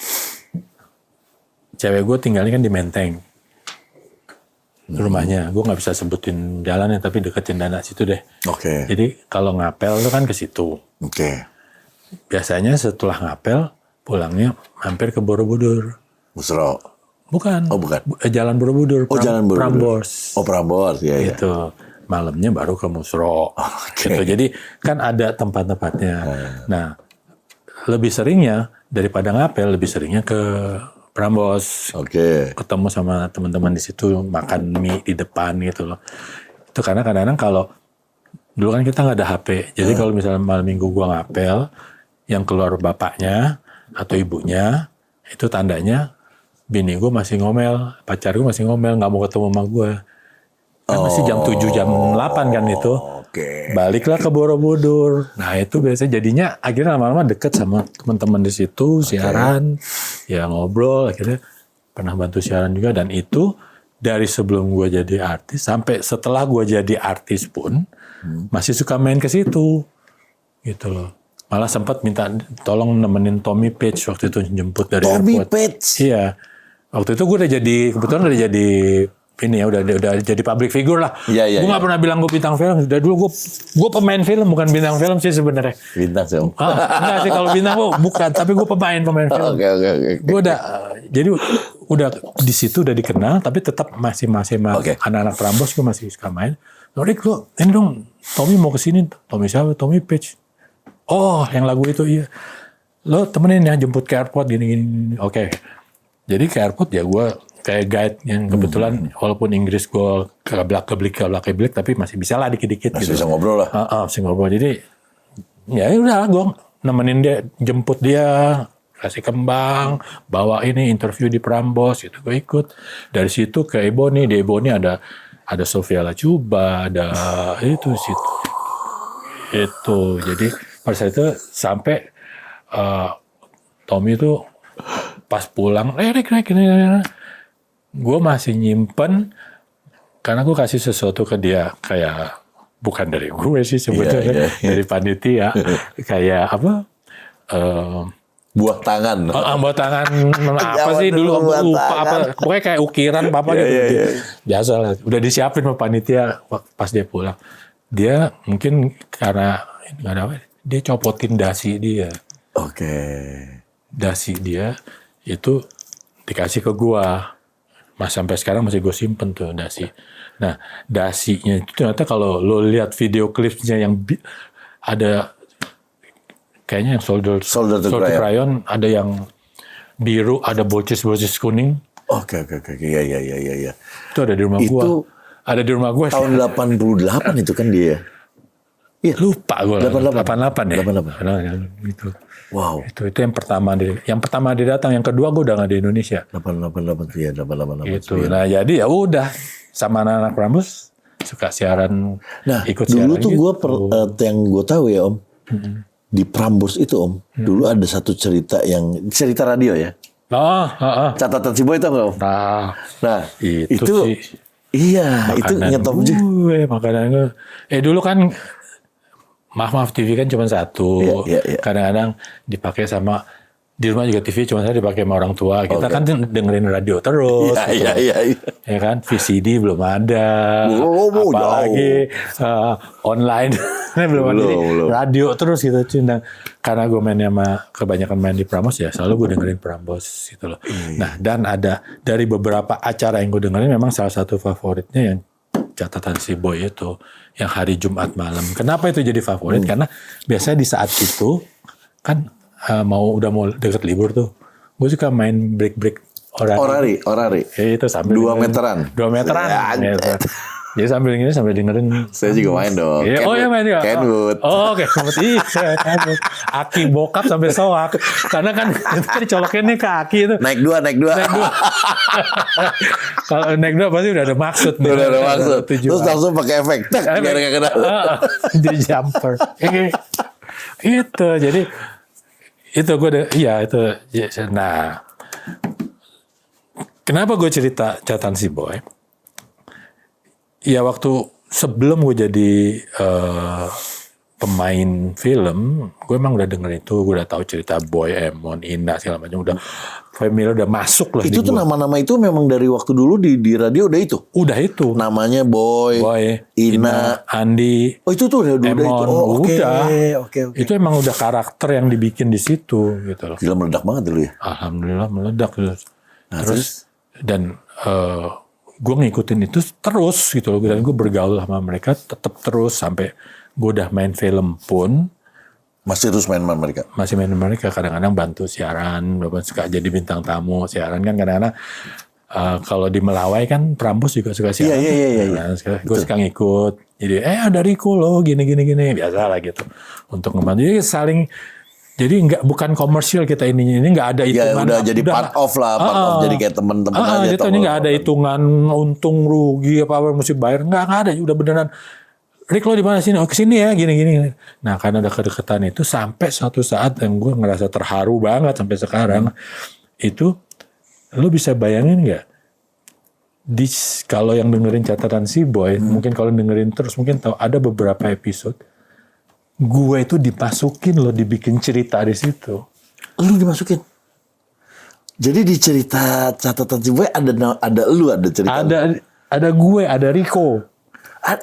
cewek gue tinggalnya kan di Menteng. Rumahnya, gue nggak bisa sebutin jalannya, tapi deketin Cendana situ deh. Oke. Jadi kalau ngapel itu kan ke situ. Oke. Biasanya setelah ngapel, pulangnya hampir ke Borobudur. Musro. Bukan. Oh, bukan. Jalan Borobudur. Oh, Jalan Borobudur. Prambors. Oh, Prambors, ya. Itu. Malamnya baru ke Musro. Oke. Gitu. Jadi kan ada tempat-tempatnya. Nah, lebih seringnya daripada ngapel, lebih seringnya ke Prambors. Oke. Ketemu sama teman-teman di situ, makan mie di depan gitu loh. Itu karena kadang-kadang kalau dulu kan kita nggak ada HP. Jadi kalau misalnya malam minggu gua ngapel, yang keluar bapaknya atau ibunya, itu tandanya bini gue masih ngomel, pacar gue masih ngomel, nggak mau ketemu sama gue. Kan masih jam 7, jam 8 kan itu. Oke. Baliklah ke Borobudur. Nah itu biasanya jadinya akhirnya lama-lama deket sama teman-teman di situ, siaran, ya ngobrol. Akhirnya pernah bantu siaran juga. Dan itu dari sebelum gue jadi artis sampai setelah gue jadi artis pun masih suka main ke situ, gitu loh. Malah sempat minta tolong nemenin Tommy Page waktu itu jemput dari Tommy airport. Page. Iya. Waktu itu gue udah jadi, kebetulan udah jadi ini ya, udah jadi public figure lah. Iya. Gue nggak pernah bilang gue bintang film. Dari dulu gue pemain film, bukan bintang film sih sebenarnya. Bintang sih Om. Enggak sih kalau bintang gue bukan, tapi gue pemain film. Oke. Gue udah jadi udah di situ udah dikenal, tapi tetap masih Oke. anak-anak Prambors gue masih suka main. Rick, lo ini dong, Tommy mau kesini. Tommy siapa? Tommy Page. Oh, yang lagu itu iya. Lo temenin ya, jemput ke airport gini. Oke. Jadi ke airport ya gue kayak guide yang kebetulan walaupun Inggris gue keblak-keblik tapi masih bisa lah dikit-dikit Masih gitu. bisa ngobrol lah. Masih ngobrol. Jadi ya udah gue nemenin dia, jemput dia, kasih kembang, bawa ini interview di Prambors gitu, gue ikut. Dari situ ke Ebony, di Ebony ada Sofia Lacuba, ada itu situ. Itu. Jadi pada saat itu sampai Tommy itu pas pulang, Rick, gue masih nyimpen karena gue kasih sesuatu ke dia kayak bukan dari gue sih sebetulnya, dari panitia kayak apa? Buah tangan. Buat tangan apa sih dulu lupa apa, pokoknya kayak ukiran apa gitu. Biasa lah, udah disiapin sama panitia pas dia pulang. Dia mungkin karena nggak ada apa, dia copotin dasi dia. Oke. Dasi dia itu dikasih ke gua. Mas sampai sekarang masih gue simpen tuh dasi. Nah, dasinya itu ternyata kalau lo lihat video klipnya yang ada kayaknya yang Soldier to Crayon, ada yang biru, ada bolcis kuning. Oke. Iya. Itu ada di rumah gua. Ada di rumah gua. Tahun 88 itu kan dia. Iya. Lupa gua. 88 ya. 88. Gitu. Wow. Itu yang pertama dia datang, yang kedua gue udah nggak di Indonesia. 88. Gitu. Nah jadi ya udah sama anak-anak Prambors suka siaran. Nah ikut dulu siaran tuh gitu. gue yang gue tahu ya Om, di Prambors itu Om, dulu ada satu cerita radio ya. Catatan si Boy tau nggak Om? Nah itu sih. Iya itu ngetop juga. Makanan gue. Dulu kan Maaf TV kan cuma satu. Iya. Kadang-kadang dipakai sama, di rumah juga TV cuma saya dipakai sama orang tua. Kita kan dengerin radio terus. Iya. Ya kan, VCD belum ada. Apalagi online belum ada. Jadi radio terus gitu. Karena gue mainnya kebanyakan main di Prambors ya, selalu gue dengerin Prambors gitu loh. Nah, dan ada dari beberapa acara yang gue dengerin, memang salah satu favoritnya yang Catatan si Boy itu yang hari Jumat malam. Kenapa itu jadi favorit? Karena biasanya di saat itu kan udah mau deket libur tuh, gue suka main break orari. Ya, itu sambil 2 meteran. 2 meteran. Jadi sambil dengerin. Saya juga main dong. Iya, Kenwood. ya main juga. Kenwood. Oh, Kenwood. Iya, Kenwood. Aki bokap sampai soak. Karena kan itu kan dicolokin nih ke Aki itu. Naik dua. Kalau naik 2 pasti udah ada maksud nih. Udah ada maksud. Tujuan. Terus langsung pakai efek. Tak, biar gak kena. Jadi jumper. Itu jadi itu gue itu. Nah, kenapa gue cerita catatan si Boy? Ya waktu sebelum gue jadi pemain film, gue emang udah denger itu, gue udah tahu cerita Boy, Emon, Ina segala macam, udah familiar, udah masuk lah. Itu tuh nama-nama itu memang dari waktu dulu di radio udah itu. Udah itu. Namanya Boy, Ina, Andi. Oh itu tuh udah Emon, itu. Oh, udah. Oke. Itu emang udah karakter yang dibikin di situ gitu loh. Gila meledak banget dulu ya. Alhamdulillah meledak. Nah, terus dan gue ngikutin itu terus gitu loh, dan gue bergaul sama mereka tetap terus sampai gue udah main film pun masih terus main sama mereka. Masih main sama mereka, kadang-kadang bantu siaran, suka jadi bintang tamu siaran kan kadang-kadang. Kalau di Melawai kan Prambos juga suka siaran. Iya. Nah, gue suka ngikut. Jadi ada Riko loh gini biasa lah gitu untuk ngebantu. Jadi saling. Jadi bukan komersial kita ini nggak ada hitungan. Ya udah jadi part of jadi kayak teman-teman aja. Gitu, ini nggak ada hitungan untung rugi apa mesti bayar, nggak ada, udah beneran. Rick lo di mana sini? Oh kesini ya, gini. Nah karena ada kedekatan itu sampai suatu saat yang gue ngerasa terharu banget sampai sekarang itu, lo bisa bayangin nggak? Kalau yang dengerin catatan si Boy, mungkin kalau dengerin terus mungkin tahu ada beberapa episode. Gue itu dimasukin loh, dibikin cerita di situ. Lu dimasukin? Jadi di cerita catatan si Boy ada lu, ada cerita. Ada gue, ada Riko.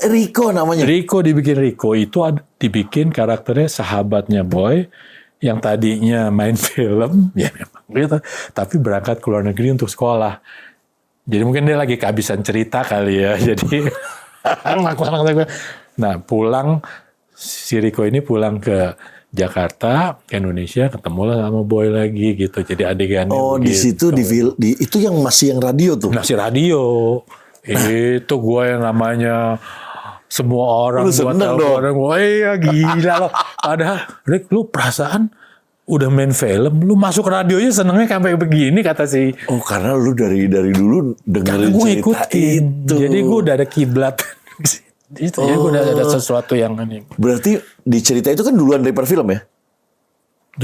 Riko namanya. Riko dibikin Riko itu dibikin karakternya sahabatnya Boy yang tadinya main film ya memang gitu, tapi berangkat ke luar negeri untuk sekolah. Jadi mungkin dia lagi kehabisan cerita kali ya. Jadi nah pulang. Si Riko ini pulang ke Jakarta, ke Indonesia, ketemu lah sama Boy lagi gitu. Jadi adegannya. Oh di situ itu yang masih yang radio tuh. Masih radio. Itu gue yang namanya semua orang buat teleponan gue. Iya gila loh. Padahal Rick lu perasaan udah main film, lu masuk radionya senengnya sampai begini kata si. Oh karena lu dari dulu dengerin cerita itu. Jadi gue udah ada kiblat. Itu ya gue udah ada sesuatu yang ini. Berarti di cerita itu kan duluan daripada film ya?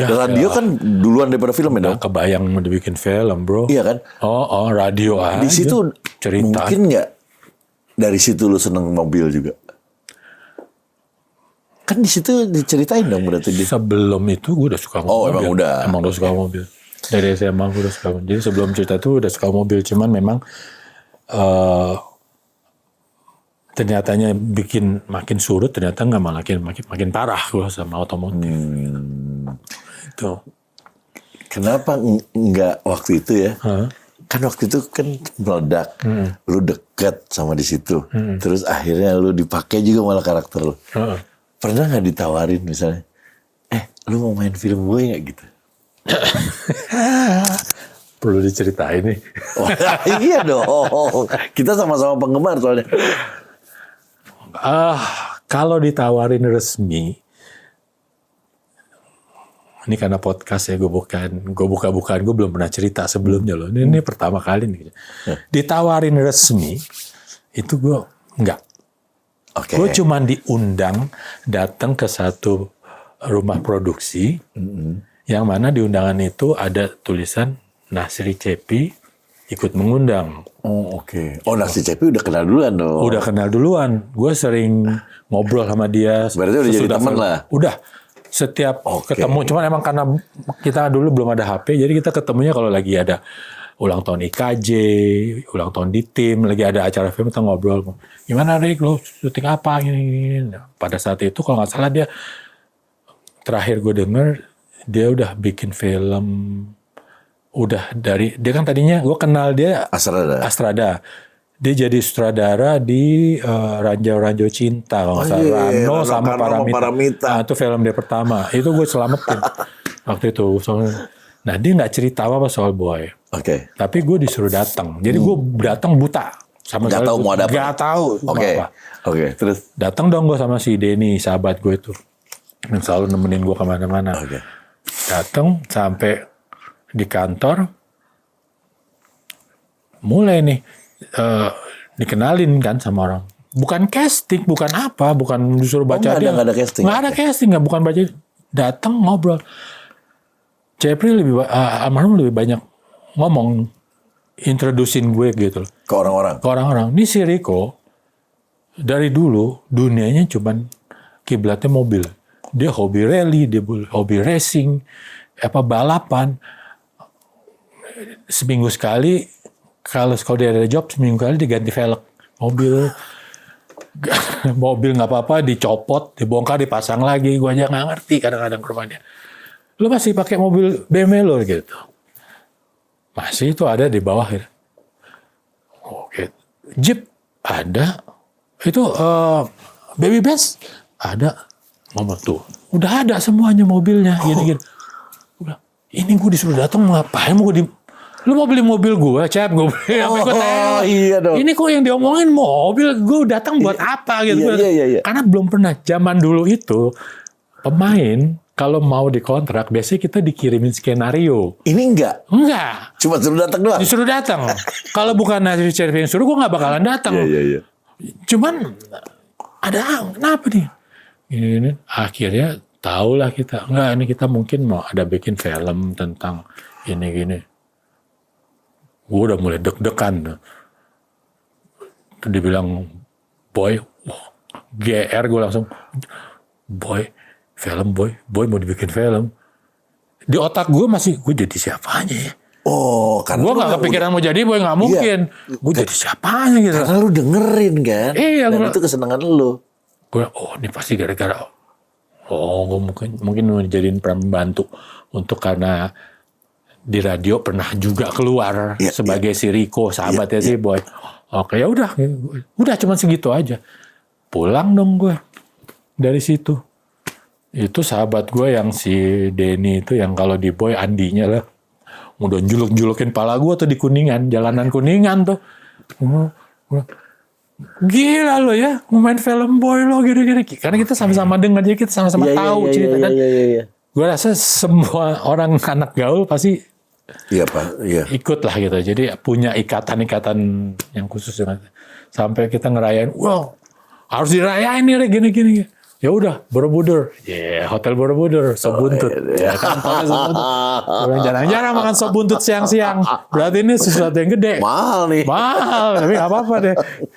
Radio kan duluan daripada film ya dong? Kebayang mau dibikin film bro. Iya kan? Oh radio aja. Di situ cerita. Mungkin nggak dari situ lu seneng mobil juga? Kan di situ diceritain dong berarti. Sebelum itu gue udah suka mobil. Emang udah suka mobil. Dari SMA gue udah suka mobil. Jadi sebelum cerita itu udah suka mobil. Cuman memang ternyatanya bikin makin surut, ternyata nggak makin parah gue sama otomotif. Itu. Kenapa nggak waktu itu ya? Kan waktu itu kan meledak, lu deket sama di situ, terus akhirnya lu dipakai juga malah karakter lu. Pernah nggak ditawarin misalnya, lu mau main film gue nggak gitu? Perlu diceritain nih. Iya dong, kita sama-sama penggemar soalnya. Kalau ditawarin resmi, ini karena podcast ya gue buka-bukaan, gue belum pernah cerita sebelumnya loh. Ini pertama kali nih. Ditawarin resmi, itu gue enggak. Okay. Gue cuma diundang datang ke satu rumah produksi, yang mana di undangan itu ada tulisan Nasri Cepi ikut mengundang. Oh oke. Oh Nasri Cepi udah kenal duluan dong. Udah kenal duluan. Gue sering ngobrol sama dia. Berarti udah jadi teman lah. Udah. Setiap ketemu. Cuman emang karena kita dulu belum ada HP. Jadi kita ketemunya kalau lagi ada ulang tahun IKJ. Ulang tahun di tim. Lagi ada acara film kita ngobrol. Gimana Rick? Lo syuting apa? Gini. Pada saat itu kalau gak salah dia. Terakhir gue denger. Dia udah bikin film. Dia kan tadinya gue kenal dia Astrada. Dia jadi sutradara di Ranjau Cinta kalau nggak salah. Rano sama Paramita. Nah, itu film dia pertama. Itu gue selamatin waktu itu. Nah dia nggak cerita apa soal Boy. Oke. Tapi gue disuruh datang. Jadi gue datang buta. Sama Nggak sekali tahu mau ada apa? Nggak tahu mau Oke, apa. oke. Terus, Datang dong gue sama si Denny, sahabat gue itu. Yang selalu nemenin gue kemana-mana. oke. Datang sampai di kantor, mulai nih dikenalin kan sama orang. Bukan casting, bukan apa, bukan disuruh baca dia. nggak ada casting? Nggak ada casting, nggak, bukan baca. Datang ngobrol. Jeffrey almarhum lebih banyak ngomong, introducing gue gitu loh. Ke orang-orang. Ke orang-orang. Ini si Rico, dari dulu dunianya cuman kiblatnya mobil. Dia hobi rally, dia hobi racing, balapan. Seminggu sekali, kalau dia ada job, seminggu kali diganti velg. Mobil nggak apa-apa, dicopot, dibongkar, dipasang lagi. Gue aja nggak ngerti kadang-kadang ke rumahnya. Lu masih pakai mobil BMW lo gitu. Masih itu ada di bawah. Gitu. Oke. Jeep ada. Itu Baby Benz ada. Ngomong tuh. Udah ada semuanya mobilnya. Gini-gini. Udah. Ini gue disuruh datang ngapain? Lu mau beli mobil gue, Cap? Gue iya dong. Ini kok yang diomongin mobil. Gue datang buat apa gitu. Iya. Karena belum pernah. Zaman dulu itu pemain kalau mau dikontrak, biasanya kita dikirimin skenario. Ini enggak? Enggak. Cuma suruh datang doang? Disuruh datang. Kalau bukan nasi Cherry yang suruh, gue nggak bakalan datang. Iya. Cuman, kenapa nih? Ini akhirnya tahulah kita. Enggak, ini kita mungkin mau ada bikin film tentang ini gini. Gue udah mulai deg-degan. Dia bilang, boy, GR, gue langsung, boy mau dibikin film. Di otak gue gue jadi siapanya ya. Oh, karena gue nggak kepikiran mau jadi boy, nggak mungkin. Iya. Gue jadi siapanya gitu. Karena lu dengerin kan. Iya. Dan itu kesenangan lu. Gue, ini pasti gara-gara. Gue mungkin mau dijadiin pembantu karena di radio pernah juga keluar sebagai si Rico, sahabatnya si boy. Oke, ya udah cuman segitu aja. Pulang dong gue dari situ. Itu sahabat gue yang si Denny itu yang kalau di boy Andinya lah. Udah juluk-julukin pala gue tuh di Kuningan. Jalanan Kuningan tuh. Gila lo ya. Mau main film boy lo gini-gini. Karena kita sama-sama dengar. Jadi kita sama-sama tahu cerita. Iya. Gue rasa semua orang anak gaul pasti ikut lah gitu. Jadi punya ikatan-ikatan yang khusus dengan. Sampai kita ngerayain. Wow. Harus dirayain nih gini-gini. Ya udah, Borobudur. Hotel Borobudur, sop buntut. Ya kan, orang jarang-jarang makan sop buntut siang-siang. Berarti ini sesuatu yang gede. Mahal nih. Mahal, tapi nggak apa-apa deh.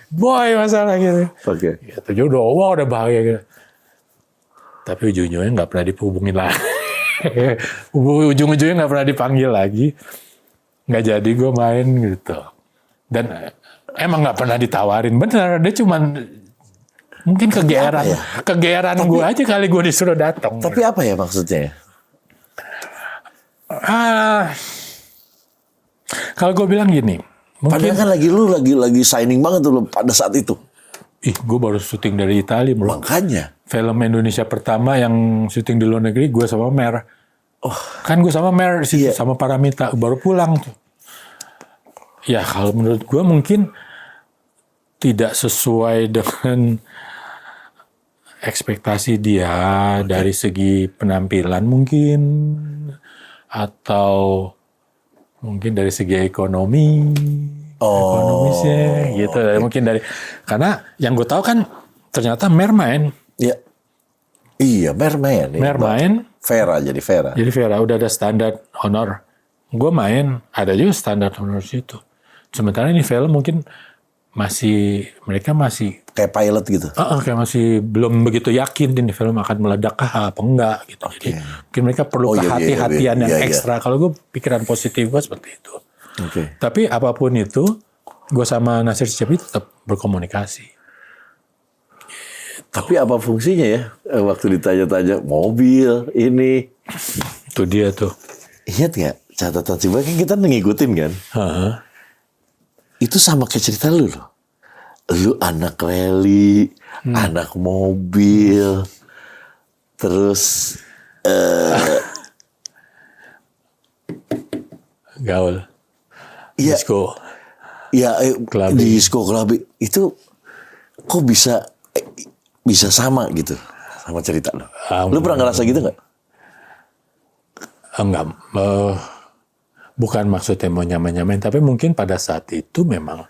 Boy masalah gitu. Oke. Gitu, udah bahagia gitu. Tapi ujung-ujungnya nggak pernah dihubungin lagi. Ujung-ujungnya nggak pernah dipanggil lagi. Nggak jadi gue main gitu. Dan emang nggak pernah ditawarin. Bener, dia cuman mungkin kegeeran gue aja kali gue disuruh datang. Tapi apa ya maksudnya? Kalau gue bilang gini, mungkin padahal kan lagi signing banget tuh lo pada saat itu. Gue baru syuting dari Italia, bro. Makanya. Film Indonesia pertama yang syuting di luar negeri, gue sama Mer. Kan gue sama Mer sih, sama Paramita, baru pulang tuh. Ya kalau menurut gue mungkin tidak sesuai dengan ekspektasi dia dari segi penampilan mungkin, atau mungkin dari segi ekonomisnya gitu. Mungkin dari karena yang gue tahu kan ternyata Mer main. Iya, Mer main. Vera. Jadi Vera udah ada standar honor. Gue main ada juga standar honor situ. Sementara ini film mungkin mereka masih kayak pilot gitu. Kayak masih belum begitu yakin ini film akan meledak apa enggak gitu. Jadi mungkin mereka perlu kehati-hatian yang ekstra. Kalau gue pikiran positif gue seperti itu. Tapi apapun itu, gue sama Nasir Cepi tetap berkomunikasi. Tapi apa fungsinya ya? Waktu ditanya-tanya mobil ini. Itu dia tuh. Ingat nggak catatan sih? Kan kita ngikutin kan. Itu sama kayak cerita lu loh. Lu anak rally, anak mobil, terus gaul, iya, disco. Ya Clubbing. di disco clubbing itu kok bisa sama gitu sama cerita lo. Lu pernah ngerasa gitu nggak? Enggak, bukan maksudnya mau nyamain-nyamain, tapi mungkin pada saat itu memang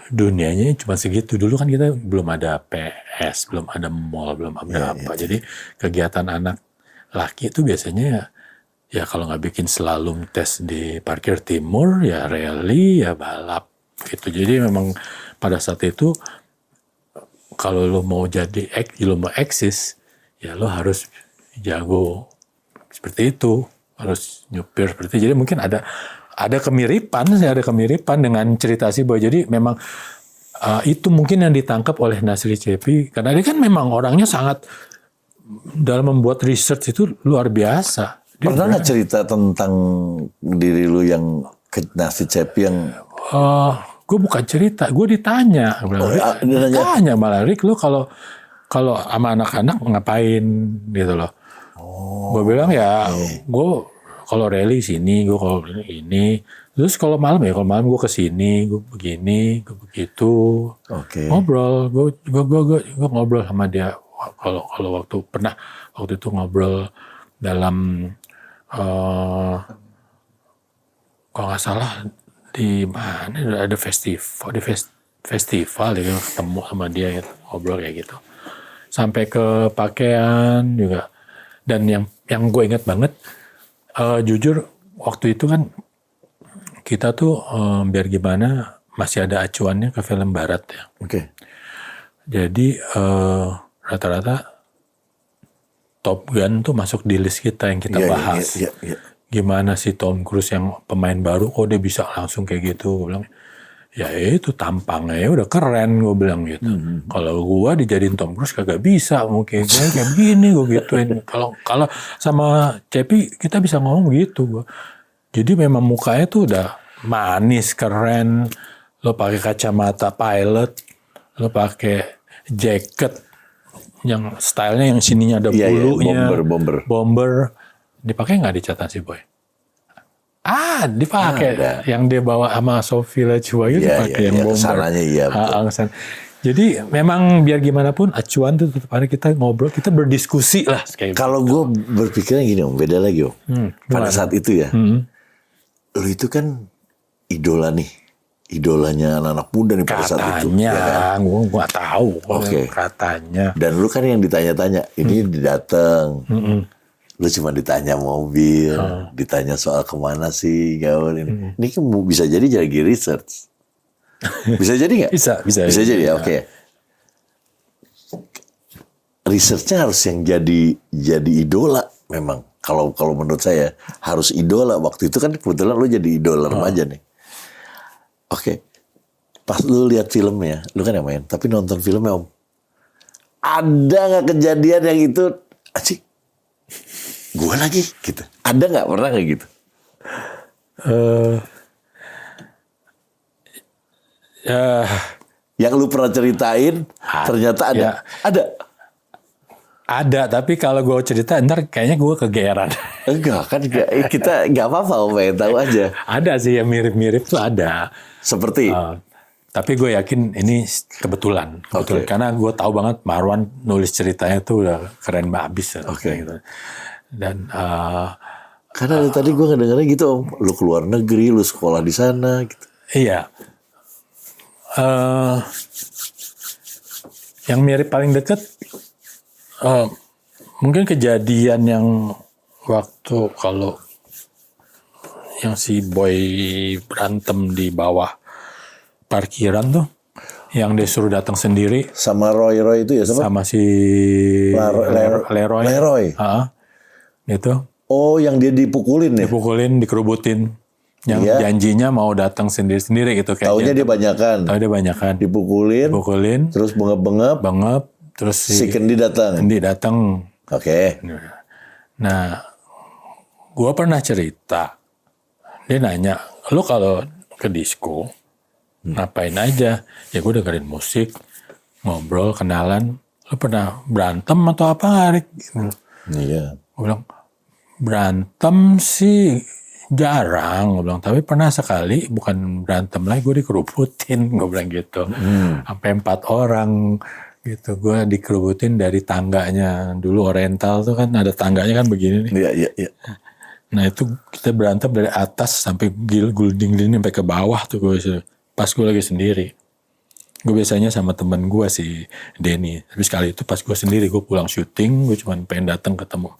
dunianya cuma segitu. Dulu kan kita belum ada PS, belum ada mall, belum ada apa. Jadi kegiatan anak laki itu biasanya ya kalau nggak bikin slalom tes di parkir timur, ya rally, ya balap gitu. Jadi memang pada saat itu kalau lo mau lo mau eksis, ya lo harus jago seperti itu, harus nyupir seperti itu. Jadi mungkin ada kemiripan dengan cerita si Boy. Jadi memang itu mungkin yang ditangkap oleh Nasri Cepi, karena dia kan memang orangnya sangat dalam membuat research itu luar biasa. Pernah nggak cerita tentang diri lu yang ke Nasri Cepi yang gue bukan cerita, gue ditanya. Ditanya malah, Rick, lu kalau sama anak-anak ngapain gitu loh. Gue bilang ya, gue kalau rally sini, gue kalau ini. Terus kalau malam gue kesini, gue begini, gue begitu. Ngobrol, gue ngobrol sama dia. Kalau waktu itu ngobrol dalam kalau nggak salah di mana ada festival ya, ketemu sama dia gitu, ngobrol kayak gitu. Sampai ke pakaian juga. Dan yang gue ingat banget, jujur waktu itu kan kita tuh biar gimana masih ada acuannya ke film barat ya. Jadi rata-rata Top Gun tuh masuk di list kita yang kita bahas. Gimana sih Tom Cruise yang pemain baru kok dia bisa langsung kayak gitu. Gue bilang, ya itu tampangnya udah keren, gue bilang gitu. Kalau gue dijadiin Tom Cruise kagak bisa, mungkin kayak begini gue gituin. Kalau sama Cepi kita bisa ngomong gitu. Gua. Jadi memang mukanya tuh udah manis, keren. Lo pakai kacamata pilot, lo pakai jaket yang stylenya yang sininya ada bulunya, bomber. Dipakai nggak di catatan si Boy? Dipakai. Yang dia bawa sama Sophie Lechua itu pakai yang bomber. Sananya Jadi memang biar gimana pun acuan tuh tetap ada, kita ngobrol, kita berdiskusi lah. Kalau gue berpikirnya gini Om, beda lagi Om. Pada saat itu ya, lu itu kan idola nih. Idolanya anak-anak muda nih pada saat itu. Katanya, gue nggak tahu. Katanya. Dan lu kan yang ditanya-tanya, ini datang. Lu cuma ditanya mobil, ditanya soal kemana sih gaul ini. Ini kan bisa jadi research. Bisa jadi nggak? Bisa jadi ya, oke. Researchnya harus yang jadi idola memang. Kalau menurut saya harus idola. Waktu itu kan kebetulan lu jadi idola remaja nih. Oke. Pas lu lihat filmnya, lu kan yang main, tapi nonton filmnya Om. Ada nggak kejadian yang itu, asik? Gue lagi gitu. Ada nggak, pernah nggak gitu? Yang lu pernah ceritain ternyata ada. Ada, tapi kalau gue cerita ntar kayaknya gue kegeeran. Enggak kan, kita nggak apa-apa Om, pengen tahu aja. Ada sih yang mirip-mirip tuh ada. Seperti? Tapi gue yakin ini kebetulan. Karena gue tahu banget Marwan nulis ceritanya tuh udah keren abis. Gitu. Dan karena tadi gue ngedengarnya gitu Om, lu keluar negeri, lu sekolah di sana gitu. Iya. Yang mirip paling deket mungkin kejadian yang waktu kalau yang si Boy berantem di bawah parkiran tuh, yang dia suruh datang sendiri sama Roy itu ya, sama si Leroy. Itu. Oh, yang dia dipukulin ya? Dipukulin, dikerubutin. Yang janjinya mau datang sendiri-sendiri gitu. Taunya dia banyakan. Dipukulin. Terus bengep. Terus si Kendi datang. Oke. Nah, gue pernah cerita. Dia nanya, lu kalau ke disco, ngapain aja? Ya gue dengerin musik, ngobrol, kenalan. Lu pernah berantem atau apa, Rik? Iya. Gue bilang, berantem sih Jarang, gue bilang. Tapi pernah sekali, bukan berantem lagi, gue dikerubutin, gue bilang gitu. Sampai 4 orang gitu. Gue dikerubutin dari tangganya. Dulu Oriental tuh kan ada tangganya kan begini nih. Iya. Nah itu kita berantem dari atas sampai gulding-gulding sampai ke bawah tuh gue. Pas gue lagi sendiri. Gue biasanya sama temen gue si Denny. Tapi sekali itu pas gue sendiri, gue pulang syuting, gue cuma pengen datang ketemu.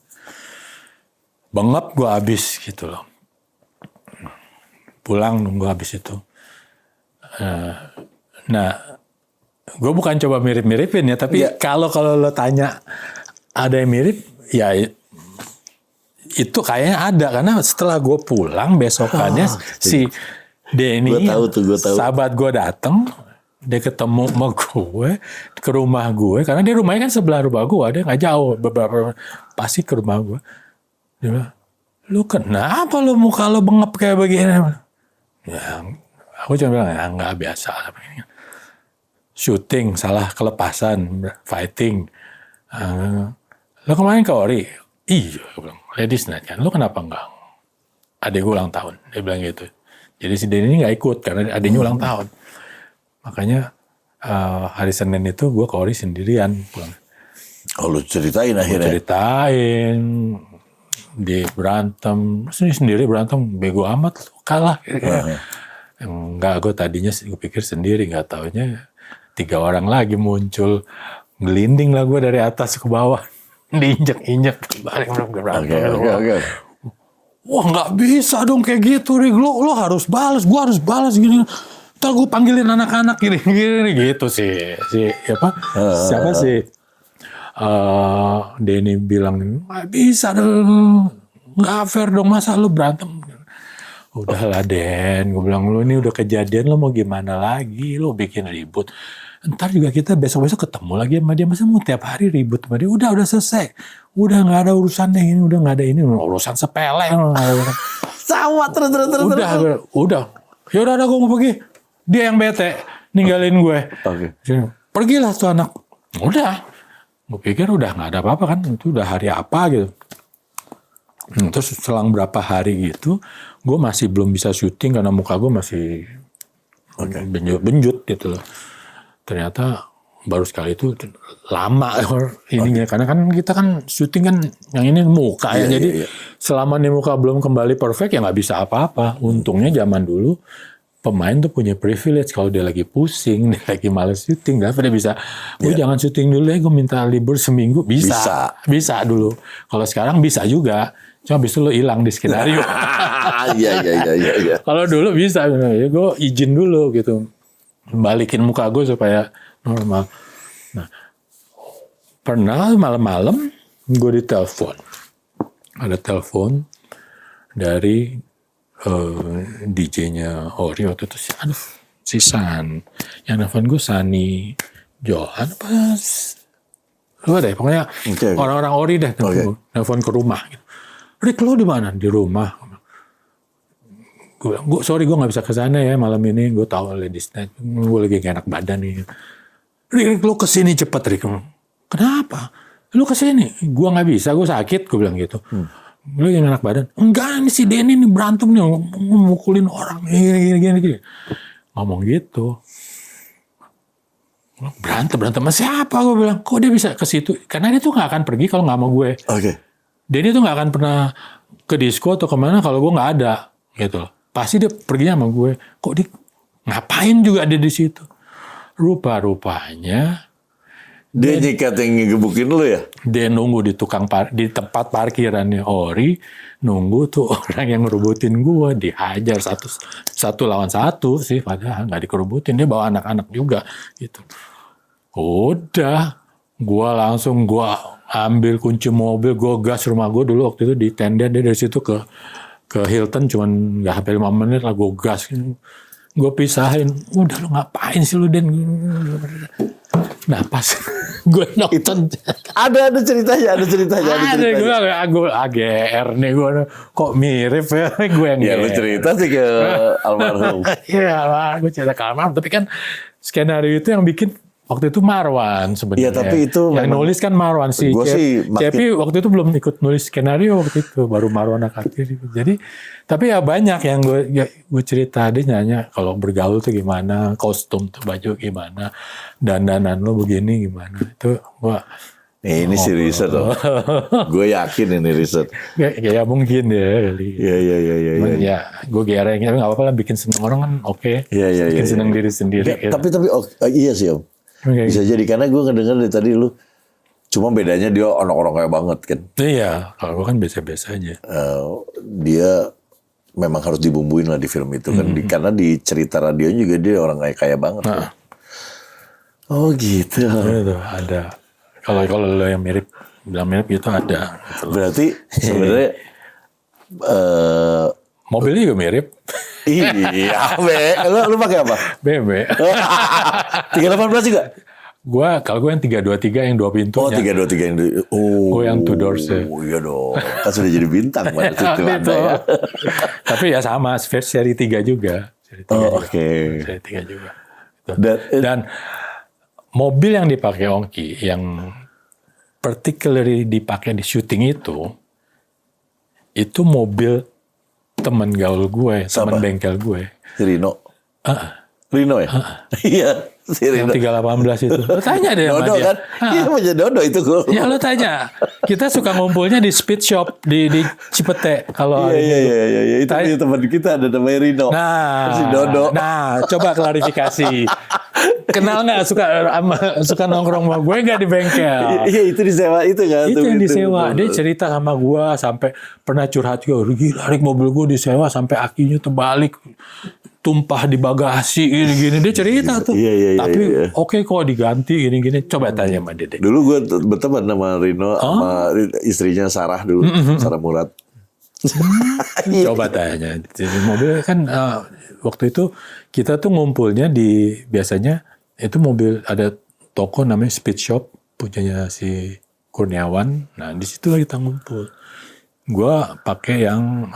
Bengap gue abis gitu loh. Pulang nunggu habis itu. Nah, gue bukan coba mirip-miripin ya, tapi kalau lo tanya ada yang mirip, ya itu kayaknya ada. Karena setelah gue pulang besokannya si Denny, Gue tahu. sahabat gue datang, dia ketemu sama gue ke rumah gue, karena dia rumahnya kan sebelah rumah gue, dia nggak jauh, beberapa pasti ke rumah gue. Dia bilang, lu kenapa lu muka lu bengap kayak begini? Ya, aku cuma bilang, ya nggak biasa. Shooting, salah kelepasan, fighting. Lo kemarin ke Ori? Iya, aku bilang, ladies night kan. Lo kenapa enggak? Adek gue ulang tahun. Dia bilang gitu. Jadi si Denny ini nggak ikut, karena adeknya ulang tahun. Makanya hari Senin itu gue ke Ori sendirian. Pulang. Oh, lu ceritain akhirnya? Ceritain. Dia berantem, sendiri berantem, bego amat, kalah. Enggak, gue tadinya gue pikir sendiri, nggak taunya 3 orang lagi muncul, gelinding lah gue dari atas ke bawah, diinjek-injek, balik berantem. Oke. Wah nggak bisa dong kayak gitu, Rik. Lo harus balas, gue harus balas gini. Ntar gue panggilin anak-anak gini gitu sih. Siapa sih? Denny bilang, nggak bisa dong, nggak fair dong, masa lu berantem. Udahlah Den, gue bilang, lu ini udah kejadian, lu mau gimana lagi, lu bikin ribut. Ntar juga kita besok-besok ketemu lagi sama dia, masa mau tiap hari ribut sama dia. Udah selesai, udah nggak ada urusannya ini, udah nggak ada ini, urusan sepele. Sama terus. Udah, yaudah gue mau pergi. Dia yang bete, ninggalin gue. Pergilah tuh anak. Udah. Gue pikir udah gak ada apa-apa kan, itu udah hari apa gitu. Terus selang berapa hari gitu, gue masih belum bisa syuting karena muka gue masih benjut gitu loh. Ternyata baru sekali itu lama ininya, karena kan kita kan syuting kan yang ini muka ya, jadi selama nih muka belum kembali perfect ya gak bisa apa-apa. Untungnya zaman dulu pemain tuh punya privilege, kalau dia lagi pusing, dia lagi males syuting, dia bisa, gue jangan syuting dulu ya, gue minta libur seminggu, bisa dulu. Kalau sekarang bisa juga, cuma habis itu lo hilang di skenario. Iya. Kalau dulu bisa, ya gue izin dulu gitu, balikin muka gue supaya normal. Nah, pernah malam-malam gue ditelepon, ada telepon dari DJ-nya Ori waktu itu, si San. Yang nelfon gue Sani Johan apa? Lu deh, pokoknya orang-orang Ori deh nelfon ke rumah. Gitu. Rik, lo di mana? Di rumah. Gue bilang, sorry gue nggak bisa ke sana ya malam ini. Gue tahu ladies night, gue lagi gak enak badan nih. Rik, lo kesini cepet Rik. Kenapa? Lo kesini? Gue nggak bisa, gue sakit. Gue bilang gitu. Lu yang enak badan? Enggak, ini si Denny nih berantem nih, memukulin orang gini. Ngomong gitu. Berantem sama siapa? Gue bilang, kok dia bisa ke situ? Karena dia tuh nggak akan pergi kalau nggak sama gue. Denny tuh nggak akan pernah ke disco atau kemana kalau gue nggak ada, gitu. Pasti dia perginya sama gue. Kok dia ngapain juga ada di situ? Rupa-rupanya dia nyikat yang ngegebukin lu ya? Dia nunggu di di tempat parkirannya Ori, nunggu tuh orang yang ngerubutin gue, dihajar satu lawan satu sih, padahal nggak dikerubutin, dia bawa anak-anak juga gitu. Udah, gue langsung ambil kunci mobil, gue gas rumah gue dulu waktu itu di tenda, dia dari situ ke Hilton cuman nggak sampai 5 menit lah, gue gas. Gue pisahin, udah lu ngapain sih lu Den? Nah pas gue nonton ada ceritanya. Gue AGR nih, gue kok mirip ya gue yang lu cerita sih ke almarhum. Iya, gue cerita ke almarhum, tapi kan skenario itu yang bikin Waktu itu Marwan sebenarnya. Iya, tapi itu yang memang- nulis kan Marwan sih. Gua sih Cepi waktu itu belum ikut nulis skenario waktu itu, baru Marwan Akatir. Jadi, tapi ya banyak yang gue cerita, dia nanya kalau bergaul tuh gimana, kostum tuh baju gimana, dandanan lo begini gimana. Itu gua ini si riset loh. Gue yakin ini riset. ya mungkin ya kali. Iya. Cuman ya gue gereng, tapi nggak apa-apa lah, bikin seneng orang kan oke. Iya. Bikin seneng diri sendiri. Ya, tapi iya sih Om. Oke. Bisa jadi karena gue ngedenger dari tadi lu, cuma bedanya dia orang-orang kayak banget kan. Iya, kalau gue kan biasa-biasa aja. Dia memang harus dibumbuin lah di film itu kan, karena di cerita radio juga dia orang kaya banget. Kan? Oh gitu. Itu ada. Kalau lo yang bilang mirip gitu ada. Gitu. Berarti sebenarnya Mobilnya juga mirip. iya, lu pakai apa? BMW. 318 juga? Kalau gue yang 323 yang 2 pintu. Oh, 323 yang Gue yang 2 doors ya. Oh iya dong. Kan sudah jadi bintang pada situ Gitu. Anda ya. Tapi ya sama, seri 3 juga. Seri 3 juga. Oke. Seri 3 juga. Gitu. Dan mobil yang dipakai Ongki, yang particularly dipakai di syuting itu mobil teman gaul gue, teman bengkel gue. Rino. Rino ya? Iya, si Rino. Yang 318 itu. Lo tanya deh sama Dodo dia. kan? Iya, punya Dodo itu gue. Ya lo tanya. Kita suka ngumpulnya di speed shop di Cipete. Kalau Iya. Itu punya teman kita ada namanya Rino. Si Dodo. Nah, coba klarifikasi. Kenal nggak suka nongkrong sama gue nggak di bengkel? Iya, itu disewa itu kan. Itu yang disewa. Dia cerita sama gue sampai pernah curhat juga. Gila, Rik, mobil gue disewa sampai akinya terbalik, tumpah di bagasi gini-gini. Dia cerita tuh. Iya. Tapi oke kok diganti gini-gini. Coba tanya sama dia. Dulu gue berteman sama Rino sama istrinya Sarah dulu, Sarah Murad. Coba tanya. Jadi mobil kan waktu itu kita tuh ngumpulnya biasanya itu mobil, ada toko namanya Speed Shop punyanya si Kurniawan. Nah di situ kita ngumpul. Gua pakai yang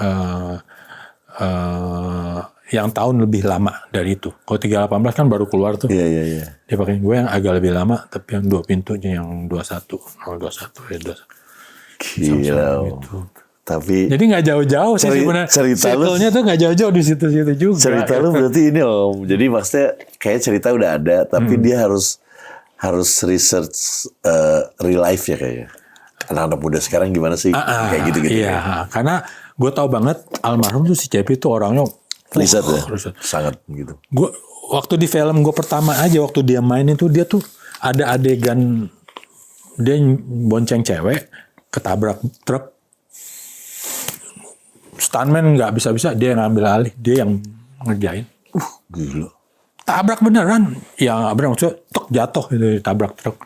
tahun lebih lama dari itu. Kalau 318 kan baru keluar tuh. Iya. Dia pakai gue yang agak lebih lama, tapi yang 2 pintunya yang 21 ya 21. Gila. Gitu. Tapi Jadi nggak jauh-jauh sih sebenarnya. Circle-nya tuh nggak jauh-jauh di situ-situ juga. cerita lu berarti ini Om. Jadi maksudnya kayak cerita udah ada, tapi dia harus research real life ya kayaknya. Anak-anak muda sekarang gimana sih? Kayak gitu-gitu. Iya, karena gue tahu banget almarhum tuh si Cepi tuh orangnya Riset ya? riset. Sangat gitu. Gue waktu di film gue pertama aja, waktu dia main itu, dia tuh ada adegan dia bonceng cewek ketabrak truk, stuntman nggak bisa-bisa, dia yang ngambil alih, dia yang ngerjain. Gila. Tabrak beneran, yang maksudnya tek jatuh gitu, tabrak truk.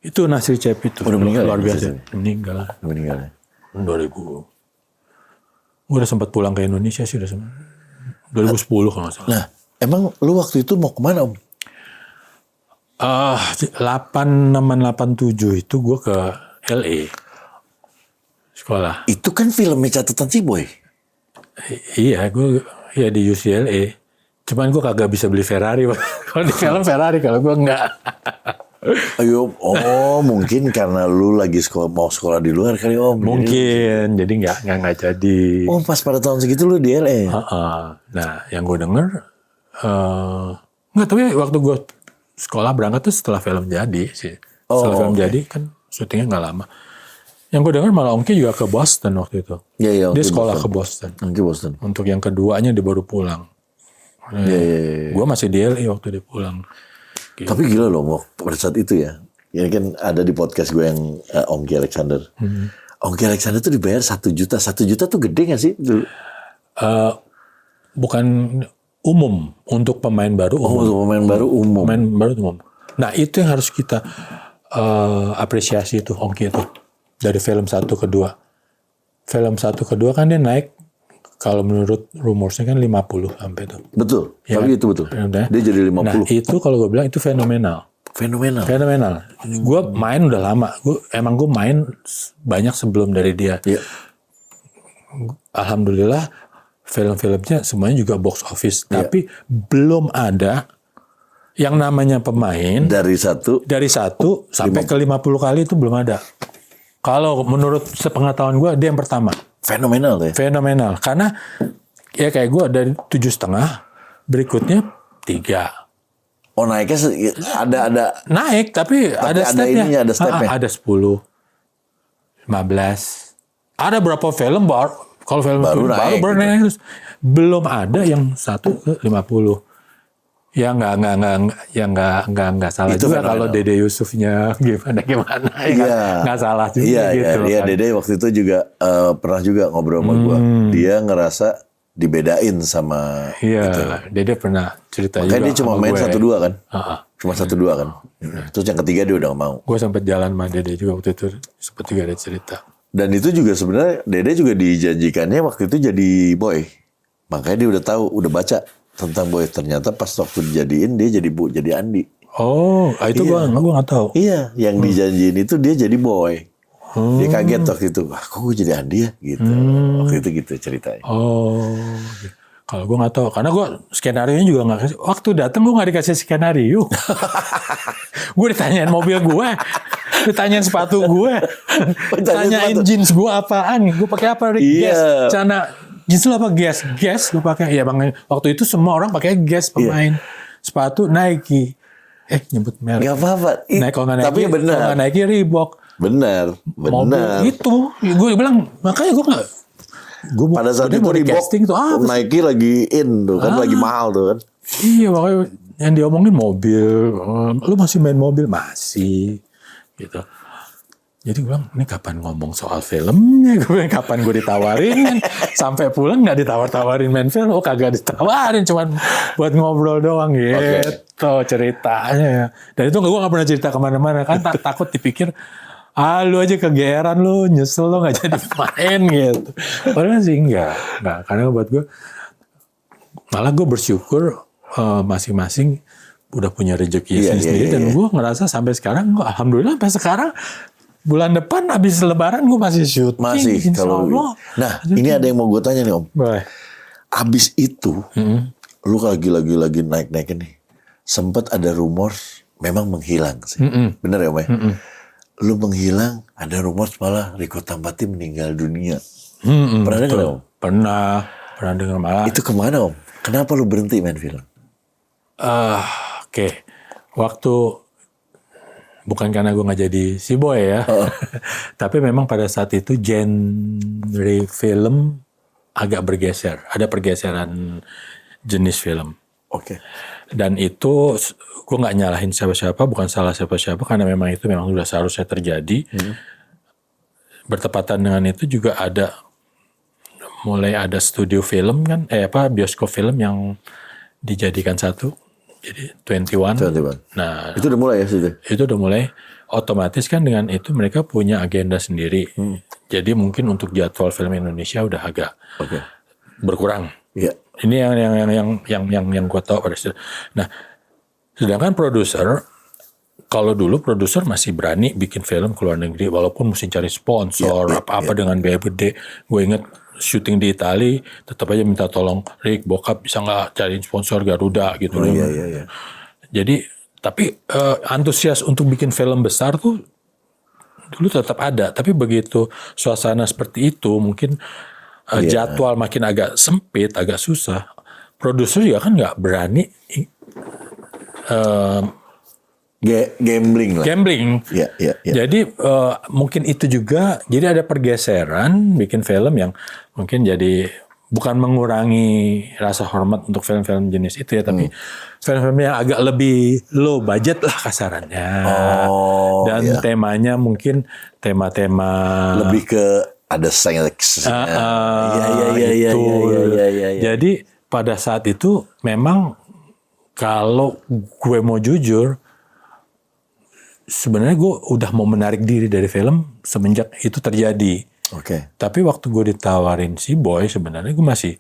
Itu Nasri Cepi tuh. Udah meninggal luar ya, biasa. Nasri? Meninggal. Meninggalnya. 2000. Gue udah sempat pulang ke Indonesia sih, udah 2010 kalau nggak salah. Nah, emang lu waktu itu mau kemana Om? 8687 itu gue ke LA sekolah. Itu kan filmnya catatan si Boy. Iya, gue di UCLA. Cuman gue kagak bisa beli Ferrari. Kalau di film Ferrari, kalau gue enggak. Ayo, mungkin karena lu lagi mau sekolah di luar kali Om. Mungkin, jadi nggak jadi. Oh, pas pada tahun segitu lu di LA. Nah, yang gue denger, nggak, tapi waktu gue sekolah berangkat tuh setelah film jadi sih. Setelah film jadi kan syutingnya nggak lama. Yang gue denger malah Ongki juga ke Boston waktu itu. Iya, Dia sekolah ke Boston. Ke Boston. Untuk yang keduanya dia baru pulang. Iya. Gue masih di LA waktu dia pulang. Gitu. Tapi gila loh, Mok, pada saat itu ya. Ini kan ada di podcast gue yang Ongki Alexander. Ongki Alexander tuh dibayar 1 juta. 1 juta tuh gede gak sih? Bukan umum. Untuk pemain baru umum. Untuk pemain baru umum. Pemain baru umum. Nah itu yang harus kita apresiasi tuh Ongki itu. Dari film 1 ke 2. Film 1 ke 2 kan dia naik. Kalau menurut rumorsnya kan 50 sampai tuh. Betul, Ya, tapi itu betul. Udah. Dia jadi 50. Nah itu kalau gue bilang itu fenomenal. Fenomenal. Gue main udah lama. Emang gue main banyak sebelum dari dia. Iya. Alhamdulillah film-filmnya semuanya juga box office. Tapi belum ada Yang namanya pemain Dari satu. dari 1 sampai ke 50 kali itu belum ada. Kalau menurut sepengetahuan gue dia yang pertama. Fenomenal ya. Fenomenal. Karena ya kayak gue dari 7,5, berikutnya 3. Oh naiknya ada. Naik tapi ada ada stepnya. ininya, ada stepnya. Ada 10, 15. Ada berapa film kalau film Baru naik, baru naik terus. Belum ada yang 1 ke 50. Ya nggak salah Itu juga fenomenal. kalau Dede Yusufnya gimana ya nggak salah juga gitu loh Iya, kan. Dede waktu itu juga pernah juga ngobrol sama gua. Dia ngerasa dibedain sama Iya, Dede pernah cerita Makanya juga dia cuma sama main gue. 1-2 kan. Heeh. Cuma 1-2 kan. Terus yang ketiga dia udah gak mau. Gue sempat jalan sama Dede juga waktu itu, seperti gak ada cerita. Dan itu juga sebenarnya Dede juga dijanjikannya waktu itu jadi boy. Makanya dia udah tahu, udah baca tentang boy. Ternyata pas waktu dijadiin dia jadi Andi. Oh, itu gue nggak tahu. Iya, yang dijanjiin itu dia jadi boy. Dia kaget waktu itu. Wah, kok gue jadi Andi ya? Gitu. Waktu itu gitu ceritanya. Oh, kalau gue nggak tahu, karena gue skenario juga nggak kasih. Waktu datang gue nggak dikasih skenario. Gue ditanyain mobil gue, ditanyain sepatu gue, ditanyain sepatu. jeans gue apaan, gue pakai apa? Iya. Guess, celana jeans lu apa? Guess, gue pakai. Ya bang, waktu itu semua orang pakai Guess pemain. Sepatu Nike. Nyebut merek. Gak apa-apa. Naik kalau nggak Nike, Tapi benar. kalau nggak Nike Reebok. Benar. Mobil itu, gue bilang makanya gue nggak. Pada saat itu mau di Reebok, casting tuh apa? Nike lagi in tuh kan, lagi mahal tuh kan. Iya makanya yang diomongin mobil, lu masih main mobil masih, gitu. Jadi gue bilang ini kapan ngomong soal filmnya, gue bilang kapan gue ditawarin kan, sampai pulang nggak ditawar-tawarin main film, kagak ditawarin, cuman buat ngobrol doang gitu ceritanya ya. Dan itu gue nggak pernah cerita kemana-mana kan, takut dipikir lu aja kegeeran lu, nyesel lu nggak jadi main gitu. Padahal sih enggak, karena buat gue malah gue bersyukur masing-masing udah punya rezeki sendiri dan gue ngerasa sampai sekarang, gue alhamdulillah sampai sekarang bulan depan habis lebaran gue masih syuting. Masih kalau nah ini ada yang mau gue tanya nih Om. Boleh. Abis itu lu lagi naik-naikin nih, sempet ada rumor memang menghilang sih. Bener ya Om ya? Lu menghilang, ada rumor malah Riko Tampati meninggal dunia. Pernah dengar Om? Pernah dengar malah. Itu kemana Om? Kenapa lu berhenti main film? Oke. Waktu bukan karena gue nggak jadi si boy ya, tapi memang pada saat itu genre film agak bergeser, ada pergeseran jenis film. Oke. Dan itu gue nggak nyalahin siapa-siapa, bukan salah siapa-siapa, karena memang itu memang sudah seharusnya terjadi. Bertepatan dengan itu juga mulai ada studio film kan, bioskop film yang dijadikan satu. Jadi 21. Nah, itu udah mulai ya situ. Itu udah mulai. Otomatis kan dengan itu mereka punya agenda sendiri. Jadi mungkin untuk jadwal film Indonesia udah agak berkurang. Iya. Ini yang gue tahu pada saat. Nah, sedangkan produser, kalau dulu produser masih berani bikin film ke luar negeri walaupun mesti cari sponsor apa-apa dengan biaya gede. Gue inget syuting di Itali, tetap aja minta tolong, Rick, bokap bisa nggak cariin sponsor Garuda gitu. Iya. Jadi, tapi antusias untuk bikin film besar tuh dulu tetap ada. Tapi begitu suasana seperti itu, mungkin jadwal makin agak sempit, agak susah. Produser juga kan nggak berani gambling lah. Gambling. Iya. Jadi mungkin itu juga, jadi ada pergeseran bikin film yang mungkin jadi bukan mengurangi rasa hormat untuk film-film jenis itu ya, tapi film-film yang agak lebih low budget lah kasarannya. Dan temanya mungkin tema-tema lebih ke ada seks. Iya. Jadi pada saat itu memang kalau gue mau jujur, sebenarnya gue udah mau menarik diri dari film semenjak itu terjadi. Tapi waktu gue ditawarin si boy, sebenarnya gue masih,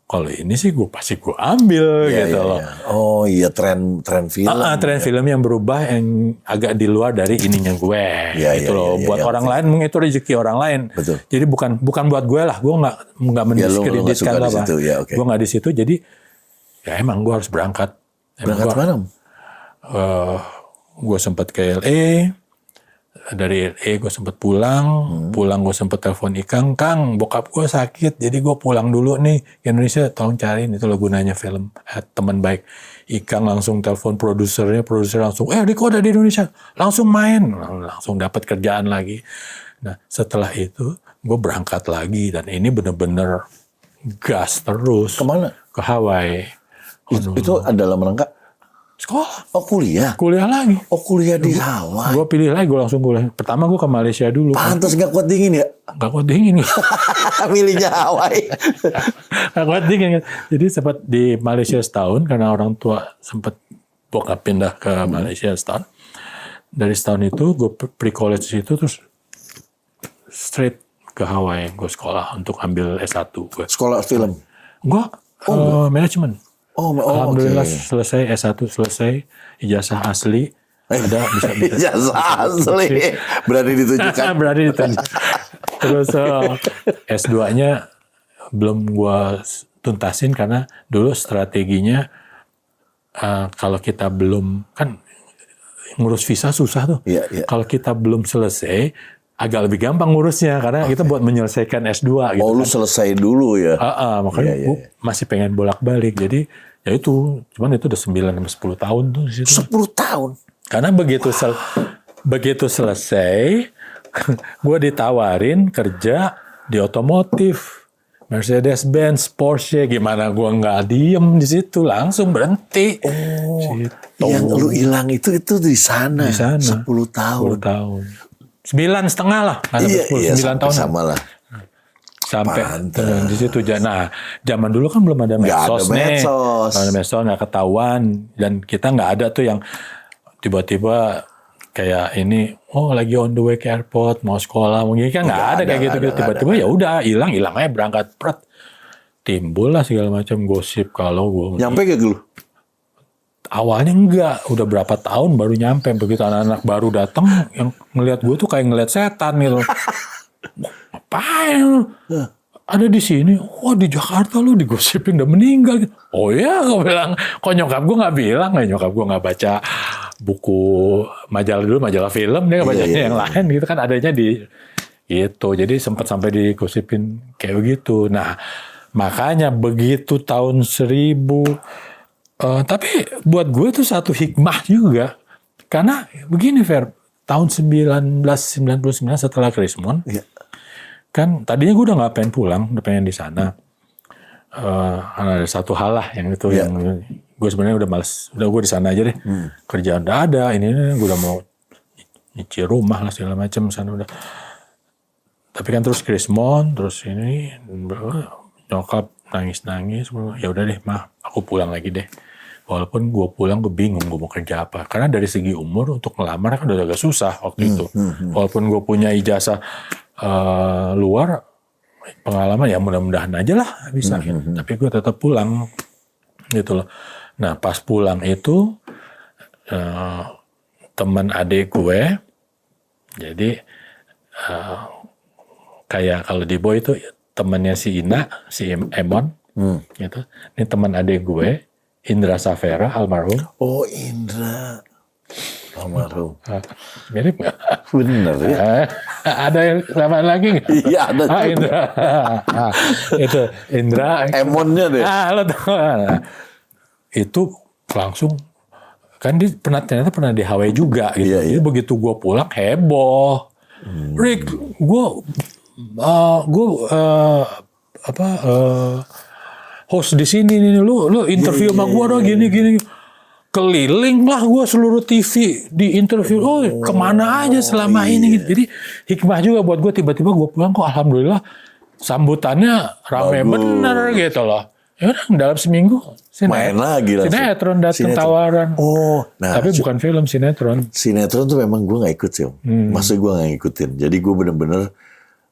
kalau ini sih gue pasti gue ambil gitu loh. Oh iya, tren film. Tren film yang berubah yang agak di luar dari ininya gue. Gitu loh. Buat orang lain mungkin itu rezeki orang lain. Betul. Jadi bukan buat gue lah. Gue nggak mendiskreditkan apa. Gue nggak di situ. Jadi ya emang gue harus berangkat. Berangkat mana? gue sempat ke LA. Dari LA gue sempat pulang gue sempat telepon Ikang, Kang bokap gue sakit jadi gue pulang dulu nih ke Indonesia, tolong cariin itu lagu nanya film teman baik. Ikang langsung telepon produser langsung Riko udah di Indonesia, langsung main, langsung dapat kerjaan lagi. Nah setelah itu gue berangkat lagi dan ini bener-bener gas terus. Kemana? Ke Hawaii. Itu dalam rangka sekolah. Oh kuliah? Kuliah lagi. Oh kuliah di Hawaii. Gue pilih lagi, gue langsung kuliah. Pertama gue ke Malaysia dulu. Pantas gak kuat dingin ya? Gak kuat dingin. Milihnya Hawaii. Gak kuat dingin. Jadi sempat di Malaysia setahun karena orang tua sempat bokap pindah ke Malaysia setahun. Dari setahun itu gue pre-college itu terus straight ke Hawaii. Gue sekolah untuk ambil S1 gue. Sekolah film? Gue manajemen. Alhamdulillah okay. Selesai S1 selesai, ijazah asli. Ada bisa ijazah asli. Berani ditunjukkan. Berani ditunjukkan. Terus S2-nya belum gua tuntasin karena dulu strateginya kalau kita belum, kan ngurus visa susah tuh. Yeah. Kalau kita belum selesai agak lebih gampang ngurusnya karena kita buat menyelesaikan S2 gitu. Oh lu selesai dulu ya? Makanya gue masih pengen bolak-balik. Jadi ya itu, cuman itu udah 9-10 tahun tuh di situ. 10 tahun? Karena begitu selesai, gue ditawarin kerja di otomotif. Mercedes-Benz, Porsche, gimana gue nggak diem di situ, langsung berhenti. Yang lu hilang itu di sana. Di sana. 10 tahun. 10 tahun. 9,5 lah, Iya, 9 tahun sama lah. Sampai di situ. Nah, zaman dulu kan belum ada medsos nih. Belum ada medsos, nggak ketahuan, dan kita nggak ada tuh yang tiba-tiba kayak ini, lagi on the way ke airport mau sekolah, mungkin kan nggak ada kayak gitu. Tiba-tiba ya udah hilang aja berangkat pret. Timbul lah segala macam gosip kalau gue. Nyampe gak dulu? Awalnya enggak, udah berapa tahun baru nyampe. Begitu anak-anak baru datang, yang ngelihat gue tuh kayak ngelihat setan gitu. Ngapain lu? Ada di sini? Di Jakarta lu digosipin udah meninggal. Oh iya, gue bilang. Kok nyokap gue nggak bilang? Nyokap gue nggak baca buku majalah film, dia nggak bacanya yang lain gitu kan, adanya di itu. Jadi sempat sampai digosipin kayak begitu. Nah, makanya begitu tahun 1000. Tapi buat gue itu satu hikmah juga. Karena begini Fer, tahun 1999 setelah Krismon, kan tadinya gue udah gak pengen pulang, udah pengen di sana. Karena ada satu hal lah yang itu yang gue sebenarnya udah males, udah gue di sana aja deh. Kerjaan udah ada, ini gue udah mau nyicil rumah lah segala macam sana udah. Tapi kan terus Krismon, terus ini nyokap nangis-nangis, ya udah deh mah, aku pulang lagi deh. Walaupun gue pulang gue bingung gue mau kerja apa. Karena dari segi umur untuk ngelamar kan udah agak susah waktu itu. Walaupun gue punya ijazah luar, pengalaman ya mudah-mudahan aja lah bisa. Gitu. Tapi gue tetap pulang gitu loh. Nah pas pulang itu teman adik gue, jadi kayak kalau di Boy itu temannya si Ina, si Emon, gitu. Ini teman adik gue, Indra Safera, almarhum. Oh Indra, almarhum. Mirip nggak? Bener ya. Ada yang sama lagi nggak? Iya ada. Indra. Itu Indra. Emonnya deh. Lo tahu. Itu langsung kan dia ternyata pernah di Hawaii juga gitu. Jadi begitu gue pulang heboh. Rick, gue host di sini nih, lu interview sama gue dong gini. Keliling lah gue seluruh TV di interview. Kemana aja selama ini gitu. Jadi hikmah juga buat gue, tiba-tiba gue pulang kok alhamdulillah sambutannya rame bener gitu loh. Ya udah dalam seminggu main lagi langsung. Sinetron datang tawaran. Nah, tapi bukan film, sinetron. Sinetron tuh memang gue nggak ikut sih, maksudnya gue nggak ngikutin. Jadi gue bener-bener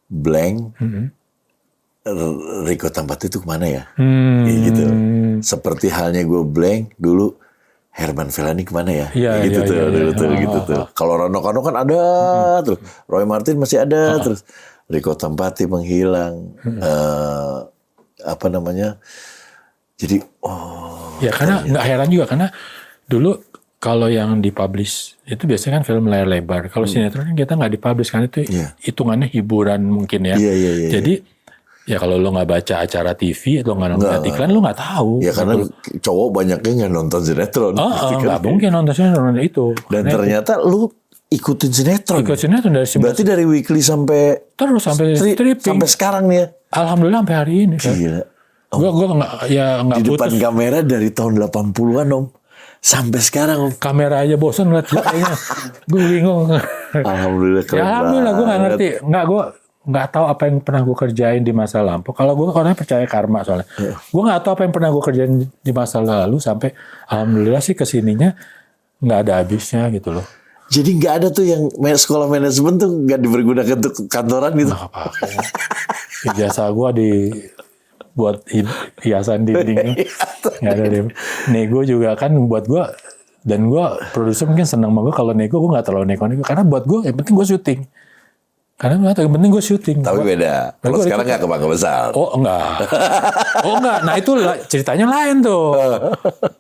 blank. Riko Tampati itu kemana ya? Gitu. Seperti halnya gue blank dulu. Herman Felani kemana ya? Gitu tuh. Kalau Rano Karno kan ada terus. Roy Martin masih ada terus. Riko Tampati menghilang. Apa namanya? Jadi ya karena nggak heran juga karena dulu Kalau yang dipublish itu biasanya kan film layar lebar. Kalau sinetron kan kita nggak dipublish kan itu Iya. hitungannya hiburan mungkin ya. Iya. Jadi ya kalau lo nggak baca acara TV, lo nggak nonton iklan, lo nggak tahu. Ya karena cowok banyaknya nggak nonton sinetron. Nggak mungkin nonton sinetron itu. Dan ternyata lu ikutin sinetron. Ikut sinetron dari Berarti dari weekly sampai terus sampai stripping. sampai sekarang nih ya. Alhamdulillah sampai hari ini. Gila. Gue nggak Di depan putus. kamera dari tahun 80-an Om. Sampai sekarang Om. Kamera aja bosan ngeliat gue kayaknya. Gue bingung. Alhamdulillah keren Alhamdulillah gue nggak banget. ngerti. Gue nggak tahu apa yang pernah gue kerjain di masa lampau. Kalau gue orangnya percaya karma soalnya. Gue nggak tahu apa yang pernah gue kerjain di masa lalu sampai alhamdulillah sih kesininya nggak ada habisnya gitu loh. Jadi nggak ada tuh yang sekolah manajemen tuh nggak dipergunakan untuk kantoran gitu. Nggak apa-apa. Ijazah gue buat hiasan dinding. Nggak ada deh. Nego juga kan buat gue. Dan gue produser mungkin senang sama gue. Kalau nego gue nggak terlalu nego-nego. Karena buat gue yang penting gue syuting. Karena yang penting gue syuting. Tapi beda. Kalau sekarang nggak kebangga besar. Oh enggak. Nah itu ceritanya lain tuh.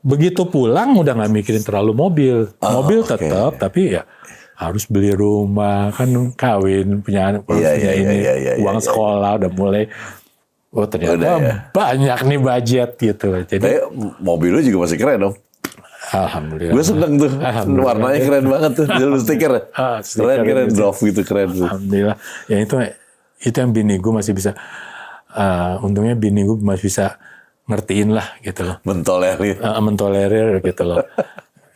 Begitu pulang udah nggak mikirin terlalu mobil. Mobil tetap, tapi ya harus beli rumah, kan kawin, punya uang sekolah udah mulai. Oh ternyata banyak nih budget gitu. Jadi mobil lu juga masih keren dong. Alhamdulillah. Gue seneng tuh. Warnanya keren banget tuh. Jalur stiker. Keren. Drop gitu keren tuh. Alhamdulillah. Ya itu yang bini gue masih bisa. Untungnya bini gue masih bisa ngertiin lah gitu loh. Mentolerir gitu loh.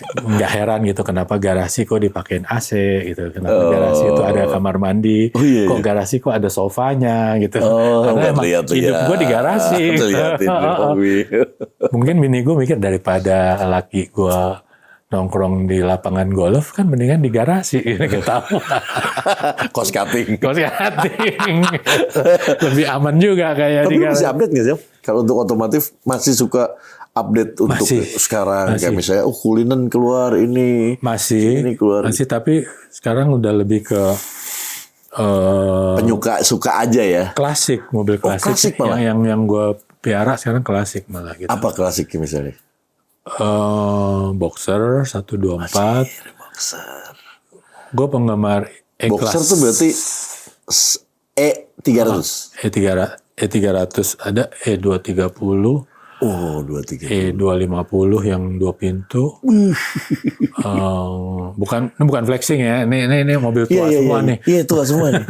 Nggak heran gitu kenapa garasi kok dipakein AC gitu. Kenapa garasi itu ada kamar mandi. Kok garasi kok ada sofanya gitu. Karena emang hidup gue di garasi. Mungkin bini gue mikir daripada laki gue nongkrong di lapangan golf kan mendingan di garasi. Kita Cost cutting. Lebih aman juga kayak di garasi. Tapi masih update nggak sih? Kalau untuk otomotif masih suka update untuk sekarang kayak misalnya Cullinan keluar ini keluar. Masih tapi sekarang udah lebih ke penyuka suka aja ya. Klasik, mobil klasik malah. yang gue piara sekarang klasik malah gitu. Apa klasiknya misalnya? Boxer 124. Boxer. Gue penggemar E-Class. Boxer tuh berarti E300. E300 ada E230. Oh, 230. E250 yang 2 pintu. Bukan flexing ya. Ini mobil tua semua nih. Iya, tua semua nih.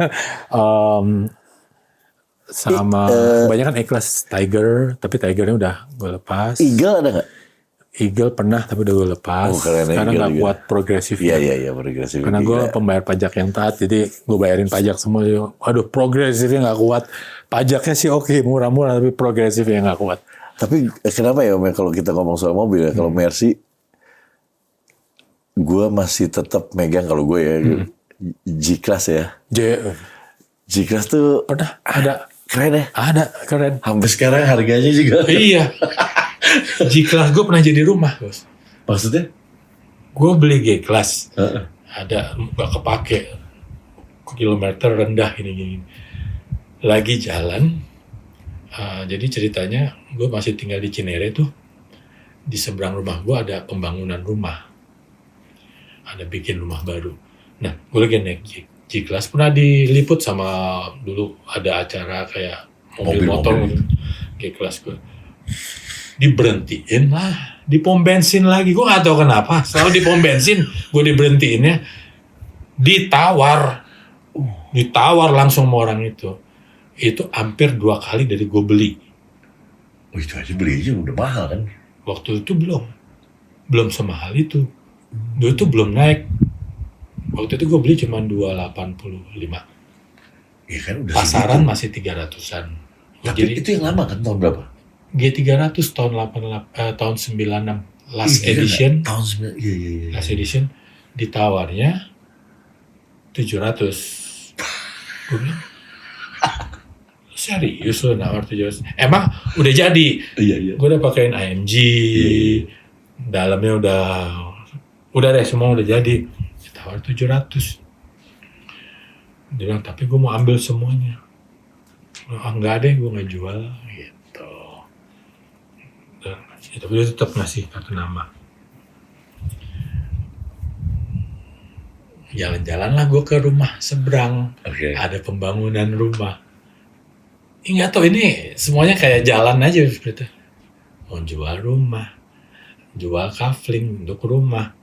Sama kebanyakan E-Class Tiger, tapi Tigernya udah gue lepas. Eagle ada nggak? Eagle pernah, tapi udah gue lepas. Karena nggak kuat progresif. Iya, progresif. Karena gue pembayar pajak yang taat, jadi gue bayarin pajak semua. Waduh, progresifnya nggak kuat. Pajaknya sih oke, murah-murah, tapi progresifnya nggak kuat. Tapi kenapa ya Om, kalau kita ngomong soal mobil ya, kalau Mercy, gue masih tetap megang kalau gue ya, G-Class ya. G-Class tuh ada. Keren ya? Ada, keren. Sampai sekarang harganya juga. Iya. G-Class gue pernah jadi rumah, bos. Maksudnya? Gue beli G-Class. Ada, gak kepake. Kilometer rendah gini-gini. Lagi jalan. Jadi ceritanya gue masih tinggal di Cinere tuh. Di seberang rumah gue ada pembangunan rumah. Ada bikin rumah baru. Nah, gue lagi naik G-Class. Pernah diliput sama dulu ada acara kayak mobil motor gitu. G-Class gue. Diberhentiin lah. Di pom bensin lagi. Gue gak tahu kenapa. Selalu di pom bensin gue diberhentiinnya. Ditawar langsung sama orang itu. Itu hampir 2 kali dari gue beli. Oh itu aja belinya udah mahal kan? Waktu itu belum semahal itu. Dulu itu belum naik. Waktu itu gue beli cuma 285. Iya kan udah pasaran segitu. Masih 300-an. Tapi Jadi itu yang lama kan tahun berapa? G300 tahun 96 last edition. Tahun 9. Iya. Last edition ditawarnya 700. Gue bilang, serius lo nawar 700? Emang udah jadi. Iya. Gue udah pakein AMG. Dalamnya udah deh semua udah jadi. Ditawar 700. Dia bilang, tapi gue mau ambil semuanya. Enggak deh, gue nggak jual gitu. Tapi dia tetap ngasih kartu nama. Jalan-jalan lah gue ke rumah seberang. Oke. Ada pembangunan rumah. Nggak tahu ini semuanya kayak jalan aja seperti. Oh, jual rumah, jual kafling untuk rumah.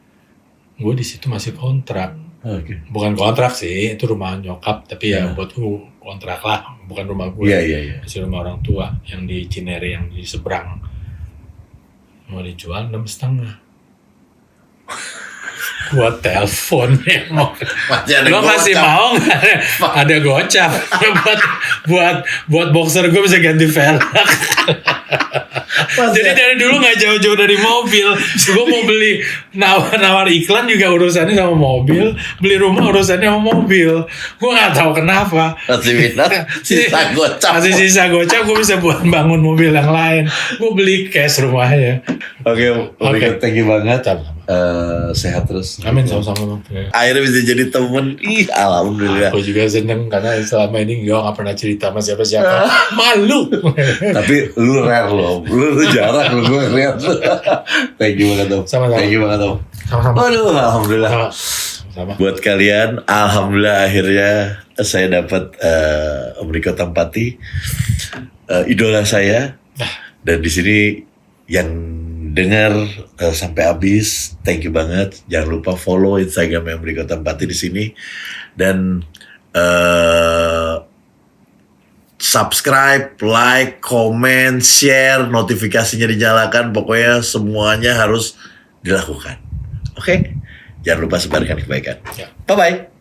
Gue di situ masih kontrak. Oke. Bukan kontrak sih, itu rumah nyokap, tapi ya buat gue kontrak lah, bukan rumah gue. Iya. Masih rumah orang tua yang di Cinere, yang di seberang. Mau dijual 6,5. Gua telepon ya mau. Lo masih mau nggak? Ada gocap buat boxer gue bisa ganti velg. Jadi dari dulu nggak jauh-jauh dari mobil. Gue mau beli nawar iklan juga urusannya sama mobil, beli rumah urusannya sama mobil. Gue nggak tahu kenapa. Masih minat sisa gocap. Masih sisa gocap, gue bisa buat bangun mobil yang lain. Gue beli cash rumahnya. Oke. Thank you banget. Sama-sama. Sehat terus. Amin, sama-sama. Akhirnya bisa jadi temen. Alhamdulillah. Aku juga seneng karena selama ini gue gak pernah cerita sama siapa-siapa. Malu. Tapi lu rare loh. Lu jarang lu gue lihat. Thank you banget Om. Sama-sama. Thank you banget Om. Sama-sama. Aduh, alhamdulillah. Sama. Buat kalian, alhamdulillah akhirnya saya dapat Om Riko Tampati, idola saya. Dan di sini yang dengar sampai habis, thank you banget. Jangan lupa follow Instagram Om Riko Tampati di sini dan subscribe, like, comment, share, notifikasinya dinyalakan. Pokoknya semuanya harus dilakukan. Oke? Jangan lupa sebarkan kebaikan. Ya. Bye-bye.